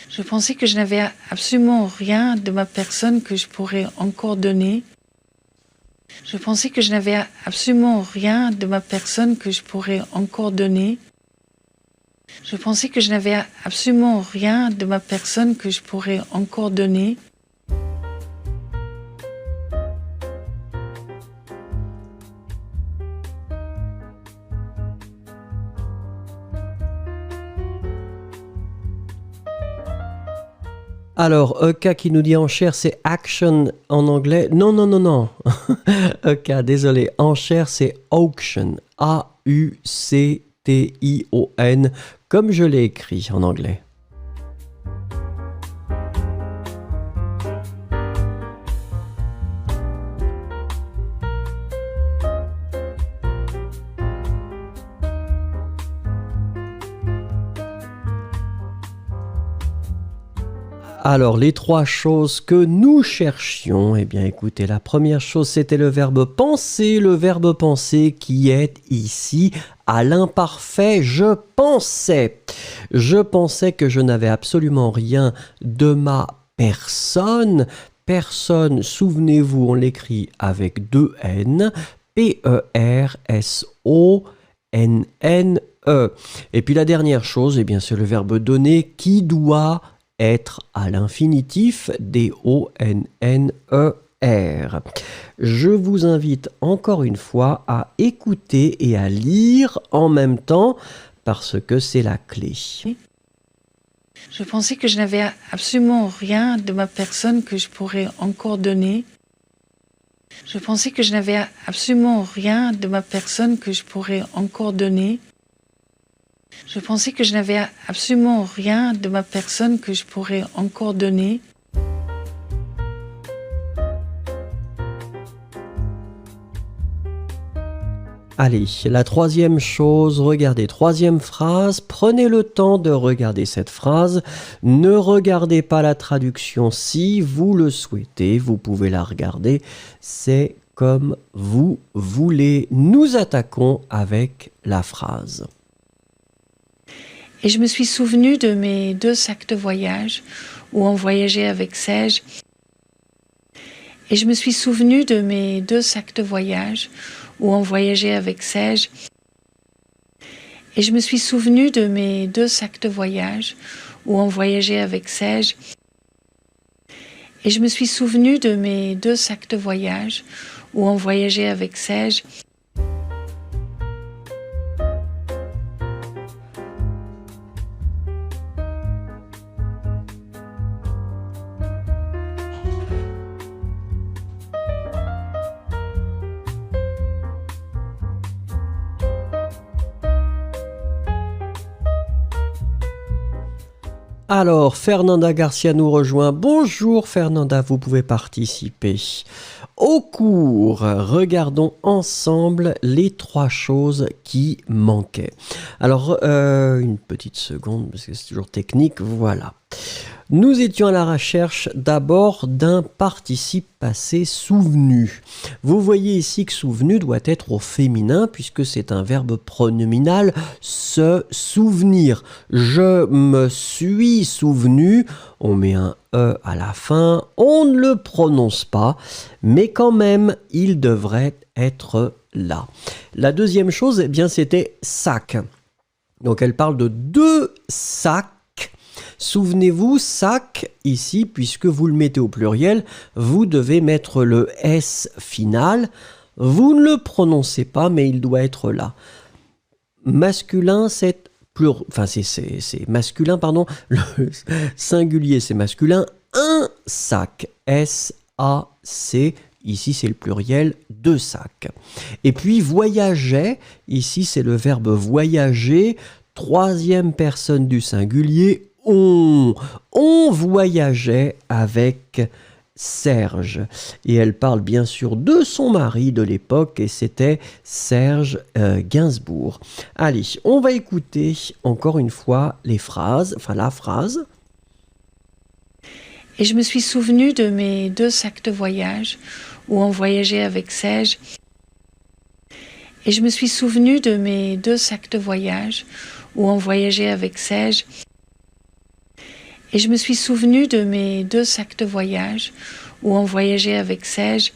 Je pensais que je n'avais absolument rien de ma personne que je pourrais encore donner. Je pensais que je n'avais absolument rien de ma personne que je pourrais encore donner. Je pensais que je n'avais absolument rien de ma personne que je pourrais encore donner. Alors, EK qui nous dit en chair, c'est action en anglais. Non, non, non, non. EK, désolé. En chair, c'est auction. A-U-C-T-I-O-N, comme je l'ai écrit en anglais. Alors, les trois choses que nous cherchions, eh bien, écoutez, la première chose, c'était le verbe penser qui est ici à l'imparfait « je pensais ». Je pensais que je n'avais absolument rien de ma personne. Personne, souvenez-vous, on l'écrit avec 2 N, P-E-R-S-O-N-N-E. Et puis la dernière chose, eh bien, c'est le verbe donner qui doit être à l'infinitif, D-O-N-N-E-R. Je vous invite encore une fois à écouter et à lire en même temps parce que c'est la clé. Je pensais que je n'avais absolument rien de ma personne que je pourrais encore donner. Je pensais que je n'avais absolument rien de ma personne que je pourrais encore donner. Je pensais que je n'avais absolument rien de ma personne que je pourrais encore donner. Allez, la troisième chose, regardez, troisième phrase, prenez le temps de regarder cette phrase. Ne regardez pas la traduction si vous le souhaitez, vous pouvez la regarder, c'est comme vous voulez. Nous attaquons avec la phrase. Et je me suis souvenu de mes 2 sacs de voyage où on voyageait avec Serge. Et je me suis souvenu de mes 2 sacs de voyage où on voyageait avec Serge. Et je me suis souvenu de mes 2 sacs de voyage où on voyageait avec Serge. Et je me suis souvenu de mes 2 sacs de voyage où on voyageait avec Serge. Alors, Fernanda Garcia nous rejoint. Bonjour Fernanda, vous pouvez participer. Au cours, regardons ensemble les 3 choses qui manquaient. Alors, une petite seconde, parce que c'est toujours technique, voilà. Nous étions à la recherche d'abord d'un participe passé souvenu. Vous voyez ici que souvenu doit être au féminin puisque c'est un verbe pronominal, se souvenir. Je me suis souvenu, on met un E à la fin, on ne le prononce pas, mais quand même, il devrait être là. La deuxième chose, eh bien, c'était sac. Donc elle parle de 2 sacs. Souvenez-vous, sac, ici, puisque vous le mettez au pluriel, vous devez mettre le S final. Vous ne le prononcez pas, mais il doit être là. Masculin, c'est masculin, pardon. Le singulier, c'est masculin. Un sac, S-A-C. Ici, c'est le pluriel, 2 sacs. Et puis, voyageait, ici, c'est le verbe voyager. 3e personne du singulier, on voyageait avec Serge. Et elle parle bien sûr de son mari de l'époque et c'était Serge Gainsbourg. Allez, on va écouter encore une fois la phrase. Et je me suis souvenu de mes 2 sacs de voyage où on voyageait avec Serge. Et je me suis souvenu de mes 2 sacs de voyage où on voyageait avec Serge. Et je me suis souvenu de mes 2 sacs de voyage où on voyageait avec Serge.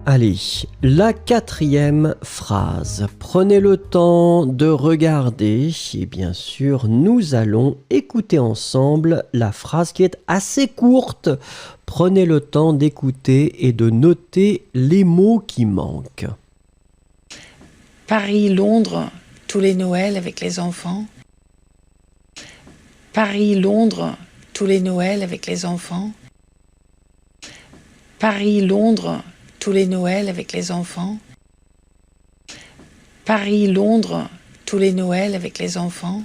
Allez, la 4e phrase. Prenez le temps de regarder et bien sûr, nous allons écouter ensemble la phrase qui est assez courte. Prenez le temps d'écouter et de noter les mots qui manquent. Paris-Londres, tous les Noëls avec les enfants. Paris-Londres, tous les Noëls avec les enfants. Paris-Londres, tous les Noëls avec les enfants. Paris-Londres, tous les Noëls avec les enfants.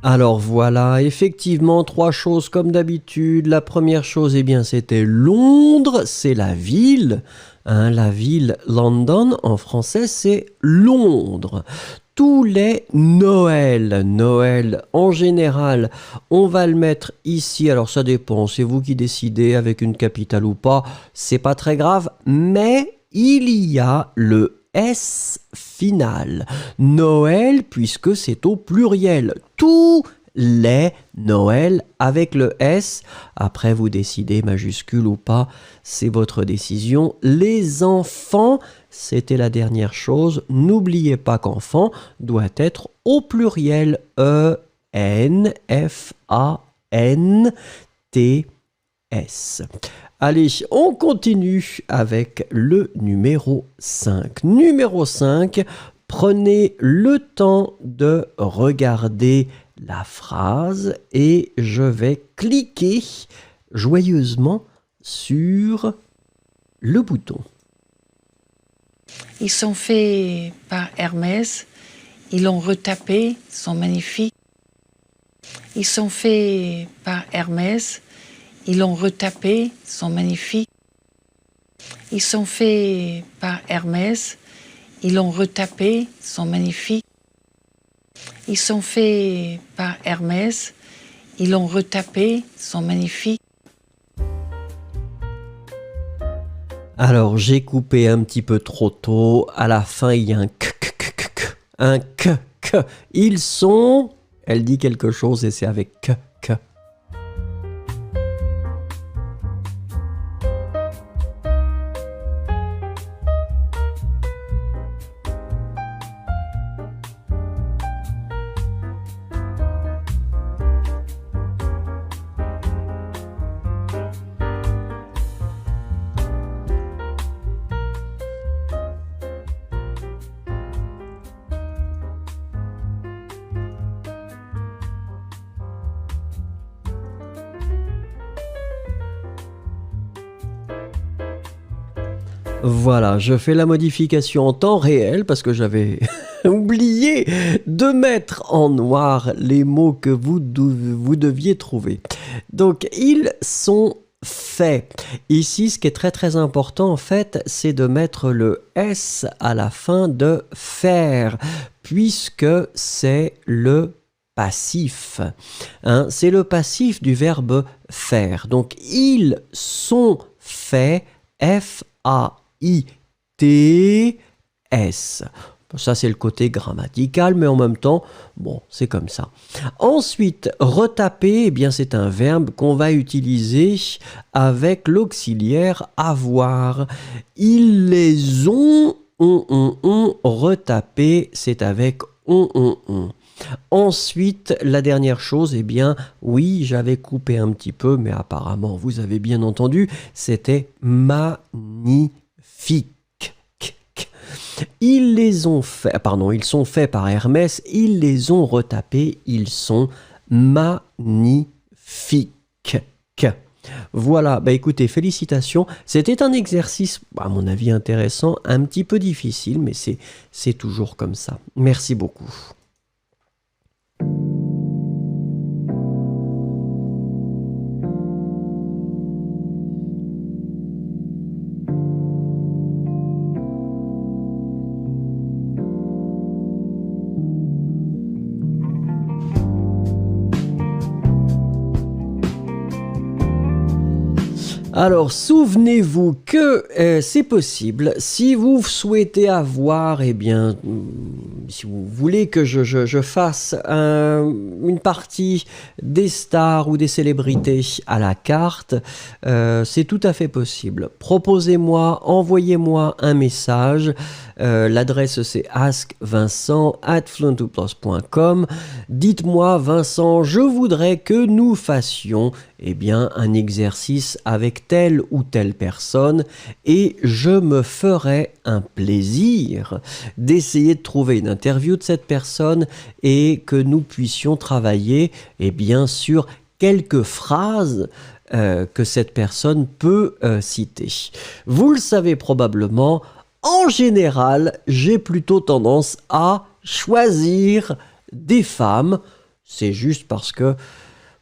Alors voilà, effectivement, 3 choses comme d'habitude. La première chose, eh bien, c'était Londres, c'est la ville. La ville London, en français, c'est Londres. Tous les Noëls, Noël en général, on va le mettre ici. Alors ça dépend, c'est vous qui décidez avec une capitale ou pas. C'est pas très grave, mais il y a le S final. Noël, puisque c'est au pluriel. Tous les, Noël avec le S. Après, vous décidez majuscule ou pas, c'est votre décision. Les enfants, c'était la dernière chose. N'oubliez pas qu'enfant doit être au pluriel E-N-F-A-N-T-S. Allez, on continue avec le numéro 5. Numéro 5, prenez le temps de regarder la phrase et je vais cliquer joyeusement sur le bouton. Ils sont faits par Hermès. Ils l'ont retapé. Ils sont magnifiques. Ils sont faits par Hermès. Ils l'ont retapé. Ils sont magnifiques. Ils sont faits par Hermès. Ils l'ont retapé. Ils sont magnifiques. Ils sont faits par Hermès. Ils l'ont retapé. Ils sont magnifiques. Alors, j'ai coupé un petit peu trop tôt. À la fin, il y a un k. Un k. Ils sont... Elle dit quelque chose et c'est avec k. Voilà, je fais la modification en temps réel parce que j'avais oublié de mettre en noir les mots que vous deviez trouver. Donc, ils sont faits. Ici, ce qui est très très important en fait, c'est de mettre le S à la fin de faire, puisque c'est le passif. Hein, c'est le passif du verbe faire. Donc, ils sont faits, F-A-I-T-S. Ça, c'est le côté grammatical, mais en même temps, bon, c'est comme ça. Ensuite, retaper, eh bien, c'est un verbe qu'on va utiliser avec l'auxiliaire avoir. Ils les ont retapé, c'est avec on. Ensuite, la dernière chose, eh bien, oui, j'avais coupé un petit peu, mais apparemment, vous avez bien entendu, c'était magnifique. Ils les ont fait, pardon, ils sont faits par Hermès, ils les ont retapés, ils sont magnifiques. Voilà, bah écoutez, félicitations. C'était un exercice, à mon avis, intéressant, un petit peu difficile, mais c'est toujours comme ça. Merci beaucoup. Alors, souvenez-vous que c'est possible, si vous souhaitez avoir, eh bien, si vous voulez que je fasse une partie des stars ou des célébrités à la carte, c'est tout à fait possible. Proposez-moi, envoyez-moi un message. L'adresse c'est askvincent@fluenttoplus.com. Dites-moi, Vincent, je voudrais que nous fassions un exercice avec telle ou telle personne et je me ferai un plaisir d'essayer de trouver une interview de cette personne et que nous puissions travailler sur quelques phrases que cette personne peut citer. Vous le savez probablement, en général, j'ai plutôt tendance à choisir des femmes. C'est juste parce que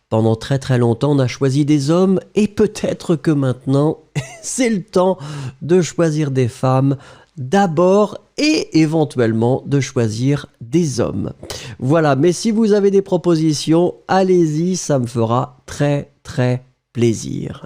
pendant très très longtemps, on a choisi des hommes et peut-être que maintenant, c'est le temps de choisir des femmes d'abord et éventuellement de choisir des hommes. Voilà, mais si vous avez des propositions, allez-y, ça me fera très très plaisir.